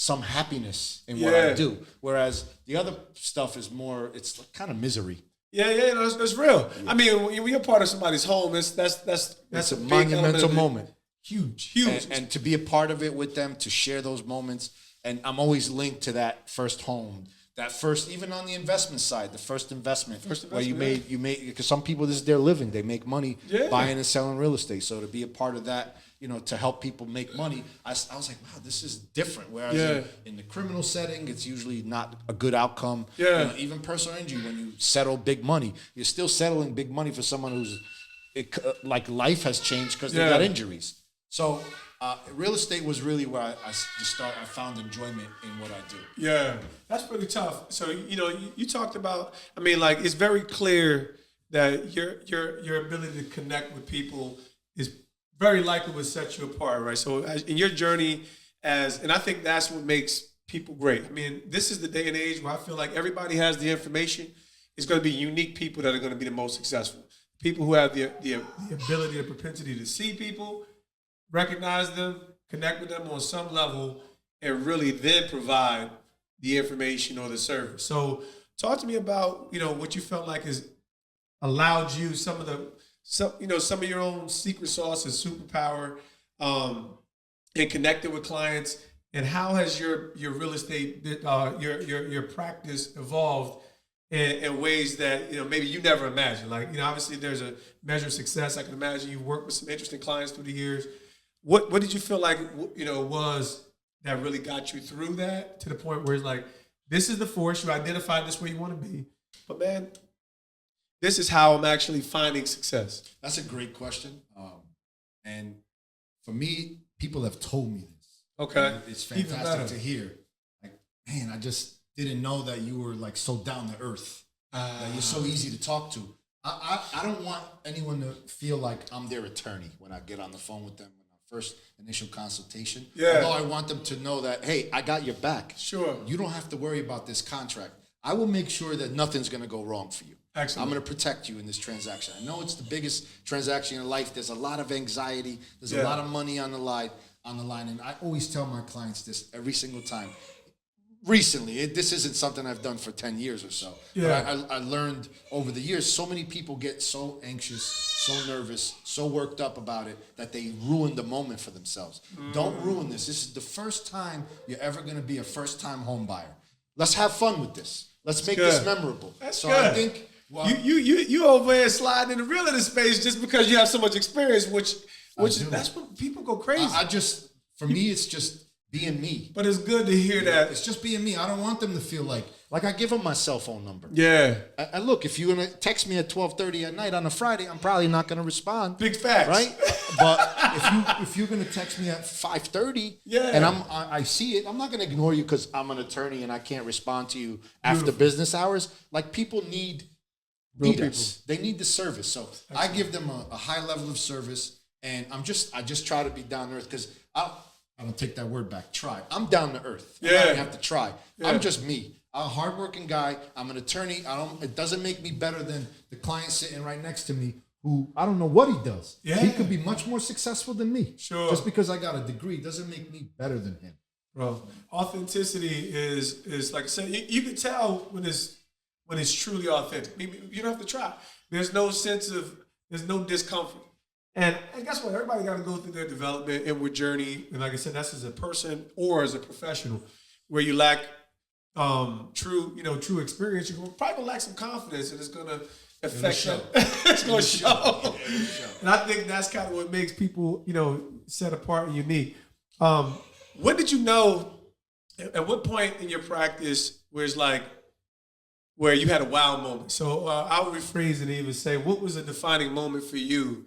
some happiness in what I do. Whereas the other stuff is more, it's kind of misery. Yeah, no, it's real. Yeah. I mean, when you're part of somebody's home, that's a monumental moment. Huge. And to be a part of it with them, to share those moments. And I'm always linked to that first home, that first, even on the investment side, the first investment where you made, because some people, this is their living. They make money buying and selling real estate. So to be a part of that, to help people make money, I was like, wow, this is different. Whereas in the criminal setting, it's usually not a good outcome. Yeah. Even personal injury, when you settle big money, you're still settling big money for someone who's like life has changed because they got injuries. So real estate was really where I found enjoyment in what I do. Yeah, that's really tough. So you talked about. I mean, like it's very clear that your ability to connect with people is very likely what sets you apart, right? So in your journey and I think that's what makes people great. I mean, this is the day and age where I feel like everybody has the information. It's going to be unique people that are going to be the most successful. People who have the ability, the propensity to see people, recognize them, connect with them on some level, and really then provide the information or the service. So talk to me about, what you felt like has allowed you some of your own secret sauce and superpower, and connecting with clients, and how has your real estate, your practice evolved in ways that, maybe you never imagined. Like, obviously there's a measure of success. I can imagine you worked with some interesting clients through the years. What did you feel like, was that really got you through that to the point where it's like, this is the force, you identified this where you want to be, but man, this is how I'm actually finding success? That's a great question. And for me, people have told me this. Okay. And it's fantastic to hear. Like, man, I just didn't know that you were like so down to earth, that you're so easy to talk to. I don't want anyone to feel like I'm their attorney when I get on the phone with them in our first initial consultation. Yeah. Although I want them to know that, hey, I got your back. Sure. You don't have to worry about this contract. I will make sure that nothing's going to go wrong for you. Excellent. I'm going to protect you in this transaction. I know it's the biggest transaction in life. There's a lot of anxiety. There's a lot of money on the line. And I always tell my clients this every single time. Recently, this isn't something I've done for 10 years or so. Yeah. But I learned over the years, so many people get so anxious, so nervous, so worked up about it that they ruin the moment for themselves. Don't ruin this. This is the first time you're ever going to be a first-time home buyer. Let's have fun with this. Let's make this memorable. That's so good. I think you over there sliding in the real estate space just because you have so much experience, which that's what people go crazy. For me, it's just being me. But it's good to hear that. It's just being me. I don't want them to feel like I give them my cell phone number. Yeah. And look, if you're going to text me at 12:30 at night on a Friday, I'm probably not going to respond. Big facts. Right? But if you're going to text me at 5:30 and I see it, I'm not going to ignore you because I'm an attorney and I can't respond to you after business hours. Like, people need us. They need the service. So I give them a high level of service, and I just try to be down to earth, because I don't take that word back. Try. I'm down to earth. I don't have to try. Yeah. I'm just me. I'm a hardworking guy. I'm an attorney. It doesn't make me better than the client sitting right next to me, who I don't know what he does. Yeah. He could be much more successful than me. Sure. Just because I got a degree doesn't make me better than him. Bro, authenticity is like I said, you can tell when it's truly authentic. You don't have to try. There's no discomfort. And guess what? Everybody got to go through their development, inward journey. And like I said, that's as a person or as a professional, where you lack true experience. You're probably lack some confidence, and it's going to affect you. It's going to show. And I think that's kind of what makes people, set apart and unique. What did you know? At what point in your practice where you had a wow moment? So I'll rephrase it and even say, what was a defining moment for you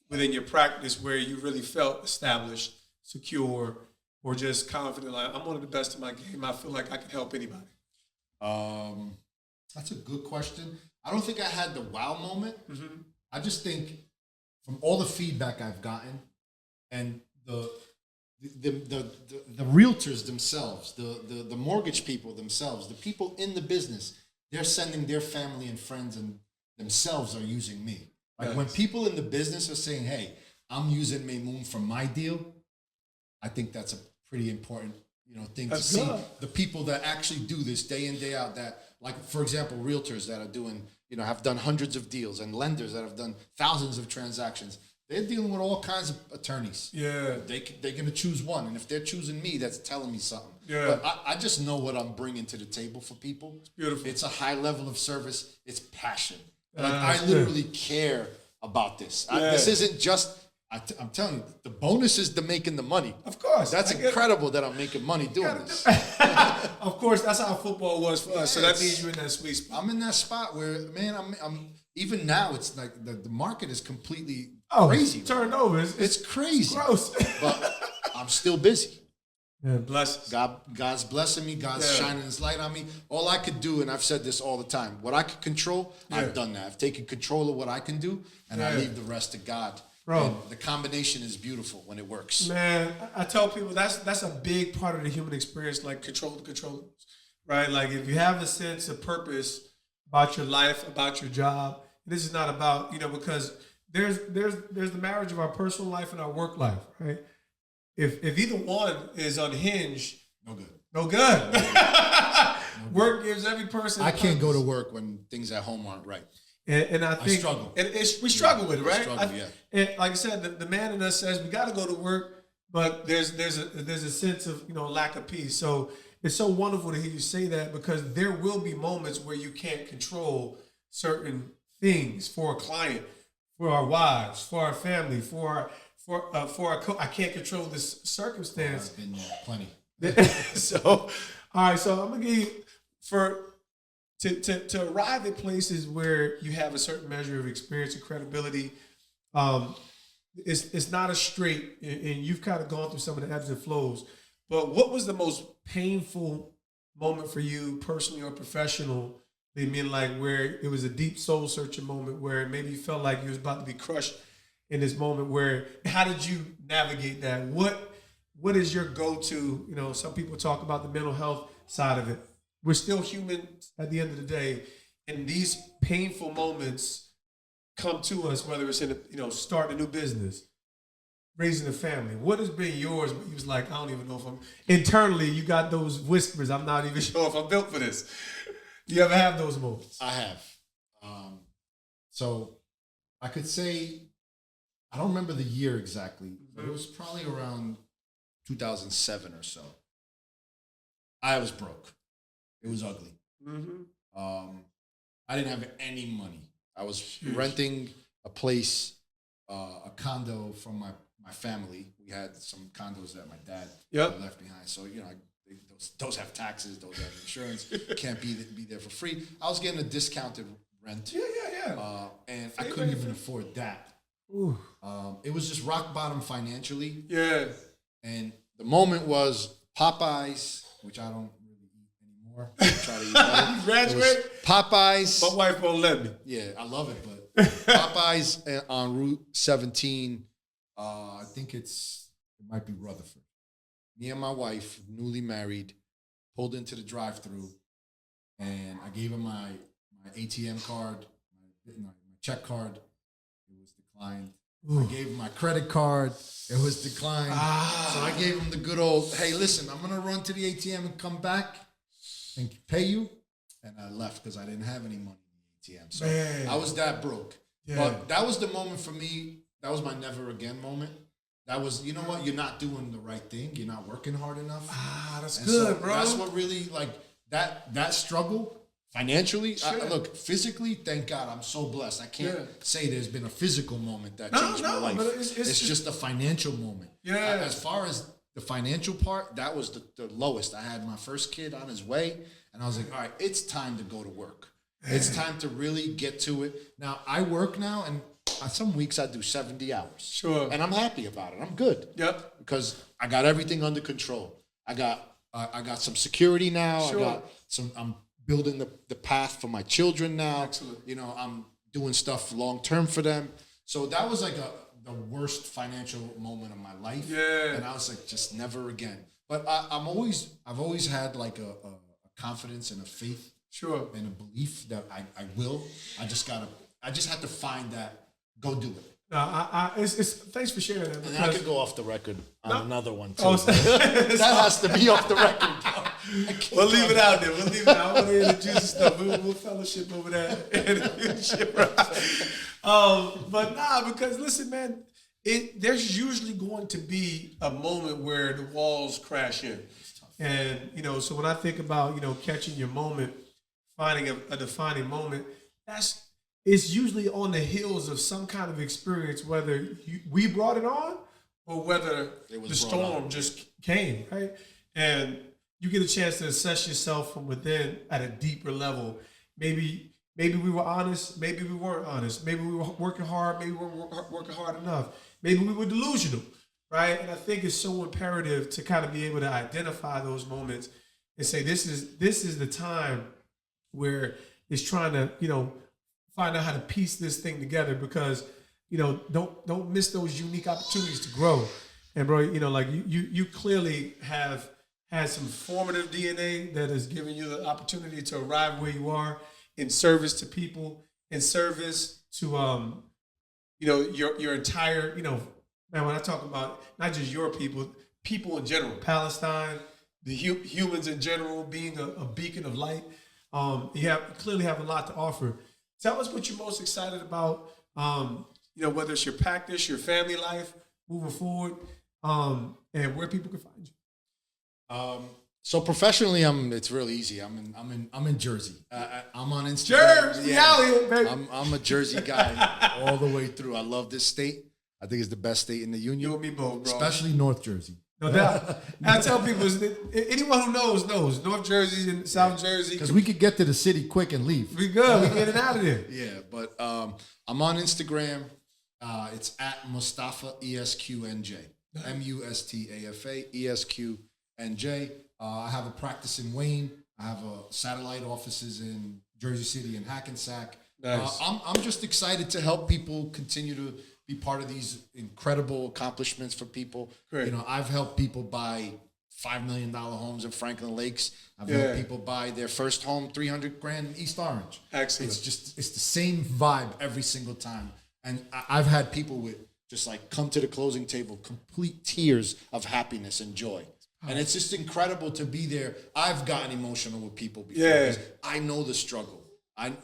within your practice where you really felt established, secure, or just confident, like, I'm one of the best in my game, I feel like I can help anybody? That's a good question. I don't think I had the wow moment. Mm-hmm. I just think from all the feedback I've gotten, and the realtors themselves, the mortgage people themselves, the people in the business, they're sending their family and friends, and themselves are using me. Like, when people in the business are saying, hey, I'm using Maimoon for my deal, I think that's a pretty important thing That's to see good. the people that actually do this day in, day out. That, like, for example, realtors that are doing, have done hundreds of deals, and lenders that have done thousands of transactions. They're dealing with all kinds of attorneys. Yeah. They're going to choose one. And if they're choosing me, that's telling me something. Yeah. But I just know what I'm bringing to the table for people. It's beautiful. It's a high level of service. It's passion. Like, That's I literally care about this. This isn't just, I'm telling you, the bonus is the making the money. Of course. That's incredible that I'm making money doing this. Of course, that's how football was for us. So that means you're in that sweet spot. I'm in that spot where, man, I'm even now, it's like the market is completely crazy. Turned over. It's crazy. Gross. But I'm still busy. Yeah, bless. God's blessing me. God's shining His light on me. All I could do, and I've said this all the time, what I could control, I've done that. I've taken control of what I can do, and I leave the rest to God. Bro, and the combination is beautiful when it works. Man, I tell people that's a big part of the human experience, like control the controllables, right? Like if you have a sense of purpose about your life, about your job, this is not about, because there's the marriage of our personal life and our work life, right? If either one is unhinged, no good. Work gives every person. I can't go to work when things at home aren't right. And I think struggle. We struggle with it, right? Yeah. And like I said, the man in us says we got to go to work, but there's a sense of lack of peace. So it's so wonderful to hear you say that, because there will be moments where you can't control certain things for a client, for our wives, for our family, for our I can't control this circumstance. I've been there plenty. So, all right. So I'm gonna give you to arrive at places where you have a certain measure of experience and credibility. It's not a straight, and you've kind of gone through some of the ebbs and flows. But what was the most painful moment for you, personally or professionally? I mean, like where it was a deep soul searching moment, where maybe you felt like you was about to be crushed in this moment. Where how did you navigate that? What is your go-to? Some people talk about the mental health side of it. We're still human at the end of the day, and these painful moments come to us, whether it's in starting a new business, raising a family. What has been yours? But you was like, I don't even know if I'm internally. You got those whispers. I'm not even sure if I'm built for this. Do you ever have those moments? I have. So I could say, I don't remember the year exactly, but it was probably around 2007 or so. I was broke. It was ugly. Mm-hmm. I didn't have any money. I was renting a place, a condo from my family. We had some condos that my dad left behind. So, those have taxes, those have insurance. Can't be there for free. I was getting a discounted rent. Yeah. And I couldn't even afford that. It was just rock bottom financially. Yeah. And the moment was Popeyes, which I don't really eat anymore. I try to eat better. You graduate? Popeyes. My wife won't let me. Yeah, I love it, but Popeyes on Route 17. I think it might be Rutherford. Me and my wife, newly married, pulled into the drive-thru, and I gave him my ATM card, my check card. It was declined. I gave him my credit card. It was declined. So I gave him the good old, hey, listen, I'm going to run to the ATM and come back and pay you. And I left because I didn't have any money in the ATM. So I was that broke. Yeah. But that was the moment for me. That was my never again moment. That was, you know what? You're not doing the right thing. You're not working hard enough. That's and good, so bro. That's what really, like, that struggle financially. Look, physically, thank God, I'm so blessed. I can't say there's been a physical moment that changed my life. But it's just a financial moment. Yeah. As far as the financial part, that was the lowest. I had my first kid on his way, and I was like, all right, it's time to go to work. It's time to really get to it. Now, I work now, and some weeks I do 70 hours. Sure. And I'm happy about it. I'm good. Yep. Because I got everything under control. I got some security now. Sure. I'm building the path for my children now. Excellent. I'm doing stuff long term for them. So that was like the worst financial moment of my life. Yeah. And I was like, just never again. But I've always had like a confidence and a faith. Sure. And a belief that I will. I just had to find that. Go do it. Thanks for sharing that. And I could go off the record on another one too. Oh, that has to be off the record. We'll leave it out there. We'll leave it out. I want to hear the juicy stuff. We'll fellowship over that in the future. But because listen, man, there's usually going to be a moment where the walls crash in. And, so when I think about, catching your moment, finding a defining moment, it's usually on the heels of some kind of experience, whether we brought it on or whether the storm just came, right? And you get a chance to assess yourself from within at a deeper level. Maybe we were honest, maybe we weren't honest. Maybe we were working hard, maybe we weren't working hard enough. Maybe we were delusional, right? And I think it's so imperative to kind of be able to identify those moments and say, this is the time where it's trying to, find out how to piece this thing together, because, don't miss those unique opportunities to grow. And bro, like you clearly have had some formative DNA that has given you the opportunity to arrive where you are in service to people, in service to, your entire, man, when I talk about not just your people in general, Palestine, the humans in general, being a beacon of light, you clearly have a lot to offer. Tell us what you're most excited about, whether it's your practice, your family life, moving forward, and where people can find you. So professionally, it's really easy. I'm in Jersey. I'm on Instagram. Jersey, out here, baby. I'm a Jersey guy all the way through. I love this state. I think it's the best state in the union. You and me both, bro. Especially North Jersey. No doubt. I tell people, anyone who knows. North Jersey and South Jersey. Because we could get to the city quick and leave. We good. We getting out of there. Yeah, but I'm on Instagram. It's at Mustafa ESQNJ. Mustafa ESQNJ. I have a practice in Wayne. I have satellite offices in Jersey City and Hackensack. Nice. I'm just excited to help people continue to be part of these incredible accomplishments for people. Great. I've helped people buy $5 million homes in Franklin Lakes. I've helped people buy their first home, $300,000 in East Orange. Excellent. It's the same vibe every single time. And I've had people with just like come to the closing table, complete tears of happiness and joy. And it's just incredible to be there. I've gotten emotional with people before. Yeah. I know the struggle. I've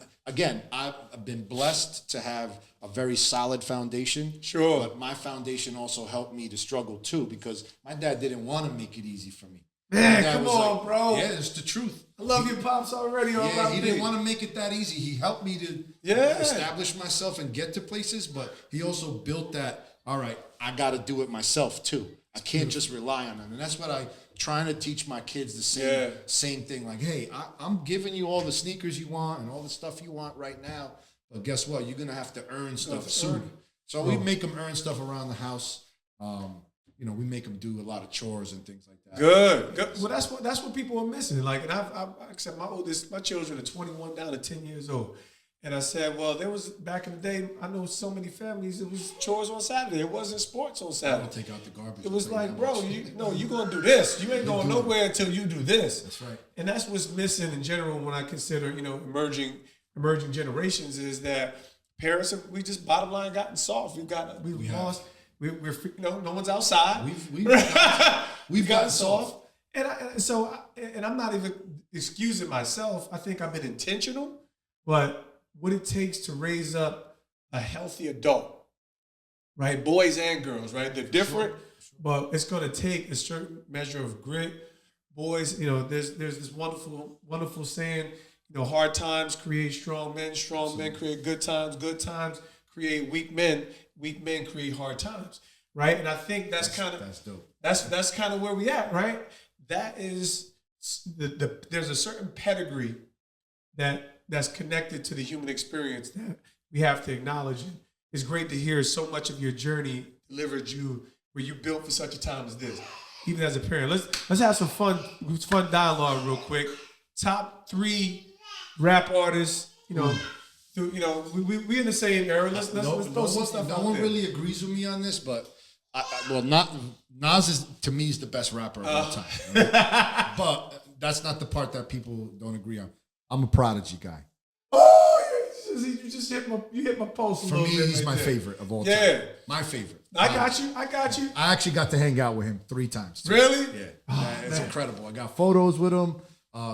been blessed to have a very solid foundation. Sure. But my foundation also helped me to struggle too, because my dad didn't want to make it easy for me. Man, come on, bro. Yeah, it's the truth. I love your pops already. He didn't want to make it that easy. He helped me to establish myself and get to places, but he also built that, all right, I got to do it myself too. I can't just rely on them. And that's what I'm trying to teach my kids, the same thing. Like, hey, I'm giving you all the sneakers you want and all the stuff you want right now. But guess what? You're going to have to earn stuff soon. So we make them earn stuff around the house. We make them do a lot of chores and things like that. Good. Well, that's what people are missing. Like, and I accept my children are 21 down to 10 years old. And I said, well, there was, back in the day, I know so many families, it was chores on Saturday. It wasn't sports on Saturday. I would take out the garbage. It was like, bro, you're going to do this. You ain't going nowhere until you do this. That's right. And that's what's missing in general when I consider, emerging generations, is that parents we just bottom line gotten soft. We've lost. We're no one's outside. We've gotten soft. And I'm not even excusing myself. I think I've been intentional, but what it takes to raise up a healthy adult, right? Boys and girls, right? They're different, but it's going to take a certain measure of grit. Boys, there's this wonderful saying, hard times create strong men create good times create weak men create hard times, right? And I think that's dope. That's kind of where we at, right? That is there's a certain pedigree that's connected to the human experience that we have to acknowledge. And it's great to hear so much of your journey delivered you where you built for such a time as this. Even as a parent, let's have some fun dialogue real quick. Top 3 rap artists, we in the same era. Let's throw some stuff out there. No one really agrees with me on this, but Nas is, to me, is the best rapper of all time. Right? But that's not the part that people don't agree on. I'm a Prodigy guy. Oh, you just hit my pulse a For little me, bit. he's right my there. favorite of all time. Yeah. My favorite. I got you. I actually got to hang out with him 3 times. Too. Really? Yeah. Oh, It's man. incredible. I got photos with him.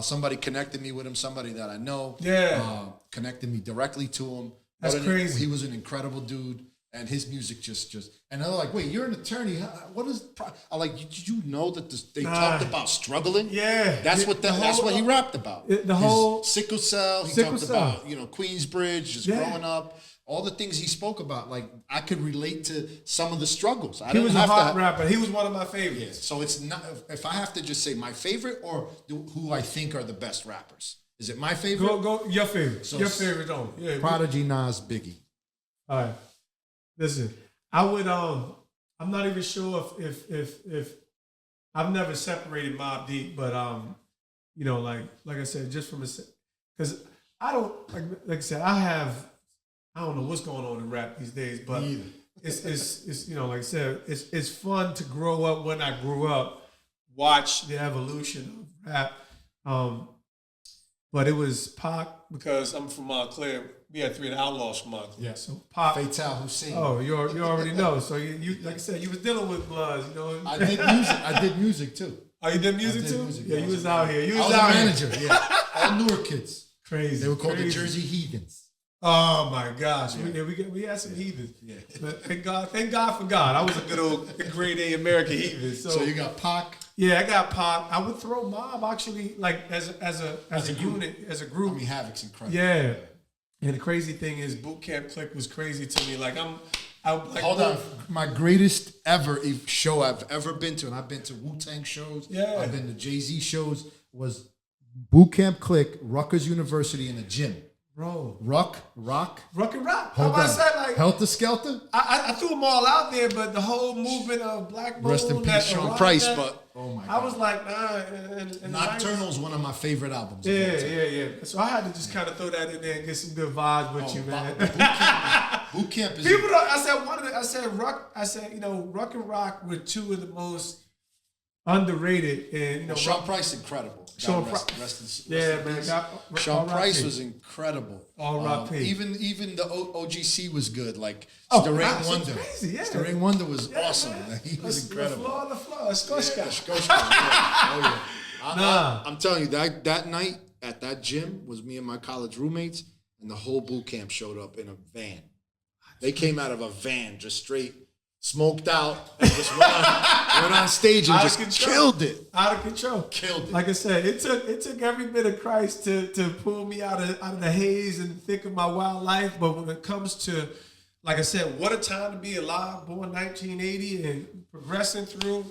Somebody connected me with him, somebody that I know. Yeah. Connected me directly to him. That's crazy. He was an incredible dude. And his music just, and they're like, wait, you're an attorney. What is, I'm like, did you know that they talked about struggling? Yeah. That's what that's what he rapped about. The whole sickle cell. He talked about, Queensbridge, just growing up. All the things he spoke about, like I could relate to some of the struggles. He was a hot rapper. He was one of my favorites. Yeah. So it's not, if I have to just say my favorite or who I think are the best rappers. Is it my favorite? Go your favorite. So your favorite on. Yeah. Prodigy, Nas, Biggie. All right. Listen, I would I'm not even sure if I've never separated Mobb Deep, but like I said, just from because I don't like I said, I don't know what's going on in rap these days, but it's like I said, it's fun to grow up when I grew up, watch the evolution of rap. But it was Pac, because I'm from Montclair. We had 3 of the Outlaws from Montclair. Yeah. So Pac. Fatal Hussein. Oh, you already know. So you like I said, you was dealing with Bloods, I did music. I did music too. Oh, you did music too? Music. Yeah, you was out here. I was a manager. Yeah. All newer kids. Crazy. They were called crazy. the Jersey Heathens. Oh my gosh. Yeah. We had some heathens. Yeah. But thank God for God. I was a good old grade A American heathen. So you got Pac. Yeah, I got Pac. I would throw Mob actually like as a unit, as a group. I mean, Havoc's incredible. Yeah. And the crazy thing is, Boot Camp Click was crazy to me. Like Hold on. My greatest ever show I've ever been to, and I've been to Wu-Tang shows. Yeah. I've been to Jay-Z shows, was Boot Camp Click, Rutgers University in the gym. Bro. Rock. Rock and rock. Hold How on. about that? Like Helter Skelter? I threw them all out there, but the whole movement of Black Moon, Rest in peace, Sean Price, but oh my God. I was like, nah. And Nocturnal is one of my favorite albums. Yeah. So I had to just kind of throw that in there and get some good vibes with you, man. Boot Camp is People don't. I said Rock and Rock were 2 of the most underrated, and Sean Price incredible. Sean Price. Man. Sean Price was incredible. R.I.P. Even the OGC was good. Like Sterling Wonder. Crazy, yeah. Sterling Wonder was awesome. Man. He was incredible. The floor. Skoshka. Oh yeah. Nah. I'm telling you, that night at that gym was me and my college roommates, and the whole boot camp showed up in a van. They came out of a van, just straight smoked out, and just went on stage and just killed it. Out of control. Killed it. Like I said, it took every bit of Christ to pull me out of the haze and think of my wild life. But when it comes to, like I said, what a time to be alive, born 1980 and progressing through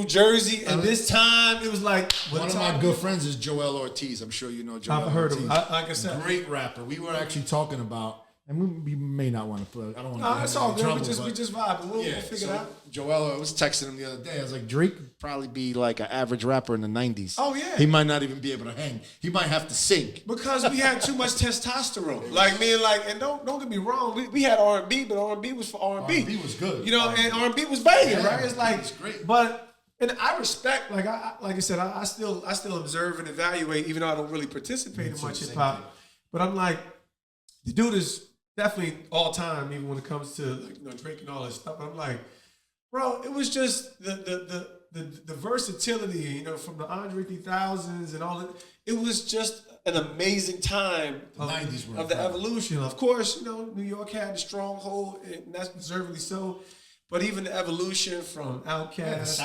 Jersey. And this time, it was like... One of my good friends is Joel Ortiz. I'm sure you know Joel Ortiz. I've heard of him. Like I said. Great rapper. We were actually talking about, and we may not want to put, I don't want to That's all good. trouble, We just vibing. We'll figure it out. Joel, I was texting him the other day. I was like, Drake would probably be like an average rapper in the 90s. Oh, yeah. He might not even be able to hang. He might have to sing. Because we had too much testosterone. And don't get me wrong, we had R&B, but R&B was for R&B. R&B was good. And R&B was banging, right? It's like, it's great. But and I respect, like I said, I still observe and evaluate, even though I don't really participate in much hip hop. But I'm like, the dude is definitely all time, even when it comes to Drake and all that stuff. I'm like, bro, it was just the versatility, from the Andre 3000s and all that. It was just an amazing time of the evolution. Of course, New York had a stronghold, and that's deservedly so. But even the evolution from Outkast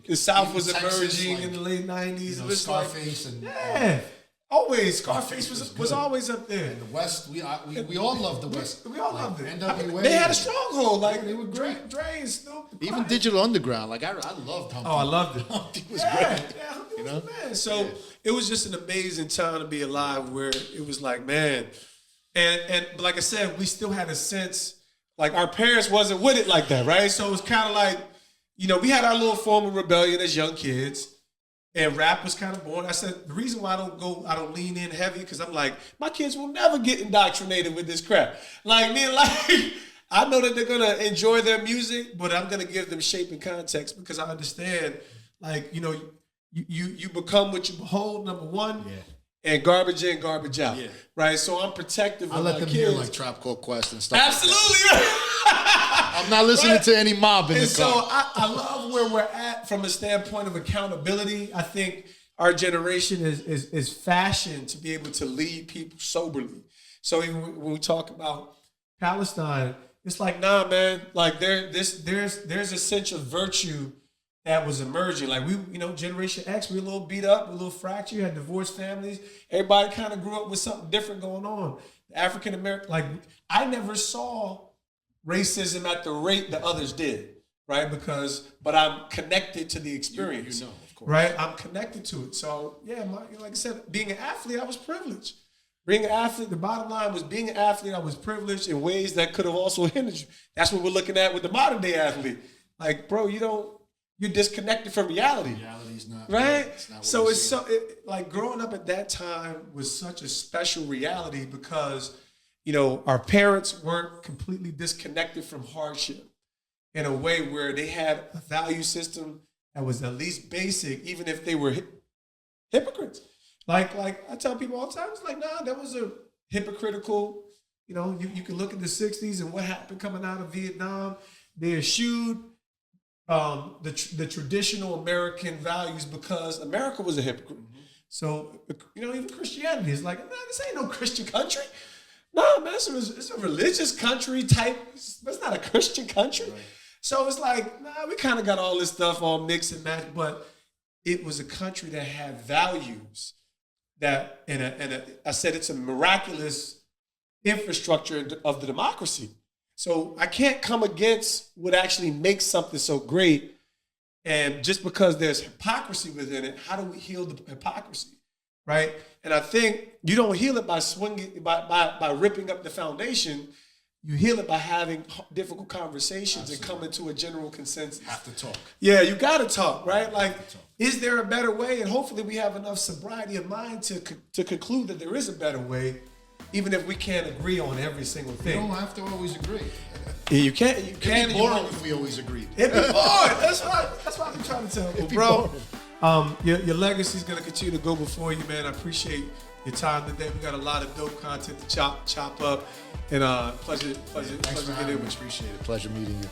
the South was emerging in the late 90s. It was Scarface always Scarface was always up there. And the West, we all loved the West. We all loved it. NWA. They had a stronghold. Like they were great. Dre and Snoop. Even Digital Underground. Like I loved Humpty. Oh, I loved it. Humpty was great. Yeah, Humpty was the man. So it was just an amazing time to be alive, where it was like, man, and like I said, we still had a sense. Like, our parents wasn't with it like that, right? So it was kind of like, we had our little form of rebellion as young kids, and rap was kind of born. I said, the reason why I don't lean in heavy, because I'm like, my kids will never get indoctrinated with this crap. Like, I know that they're going to enjoy their music, but I'm going to give them shape and context, because I understand, like, you become what you behold, number one. Yeah. and garbage in, garbage out. Yeah. Right? So I'm protective I of let my them kids. hear like Trap Called Quest and stuff. Absolutely. I'm not listening to any mob in And the so car. I love where we're at from a standpoint of accountability. I think our generation is fashioned to be able to lead people soberly. So even when we talk about Palestine, it's like, nah, man, like there's a sense of virtue that was emerging. Like Generation X, we were a little beat up, a little fractured, had divorced families. Everybody kind of grew up with something different going on. The African American, like I never saw racism at the rate that others did, right? But I'm connected to the experience, of course. right? I'm connected to it. So yeah, like I said, being an athlete, I was privileged. Being an athlete, the bottom line was being an athlete, I was privileged in ways that could have also hindered you. That's what we're looking at with the modern day athlete. Like, bro, you're disconnected from reality. Reality's not right. It's not so it's like growing up at that time was such a special reality because, our parents weren't completely disconnected from hardship in a way where they had a value system that was at least basic, even if they were hypocrites. Like I tell people all the time, it's like, nah, that was a hypocritical, you can look at the 60s and what happened coming out of Vietnam. They eschewed the traditional American values because America was a hypocrite. Mm-hmm. So, even Christianity is like, nah, this ain't no Christian country. No, man, it's a religious country type. It's not a Christian country. Right. So it's like, nah, we kind of got all this stuff all mixed and matched, but it was a country that had values. That I said it's a miraculous infrastructure of the democracy. So I can't come against what actually makes something so great. And just because there's hypocrisy within it, how do we heal the hypocrisy, right? And I think you don't heal it by swinging, by ripping up the foundation. You heal it by having difficult conversations. Absolutely. And coming to a general consensus. You have to talk. Yeah, you got to talk, right? Like, is there a better way? And hopefully we have enough sobriety of mind to conclude that there is a better way, even if we can't agree on every single thing. You don't have to always agree. Yeah, you can't. It'd be boring if we always agreed. It'd be boring. That's what I'm trying to tell you, bro. Your legacy is going to continue to go before you, man. I appreciate your time today. We got a lot of dope content to chop up. And pleasure Thanks for getting having in me. with you. Appreciate it. Pleasure meeting you.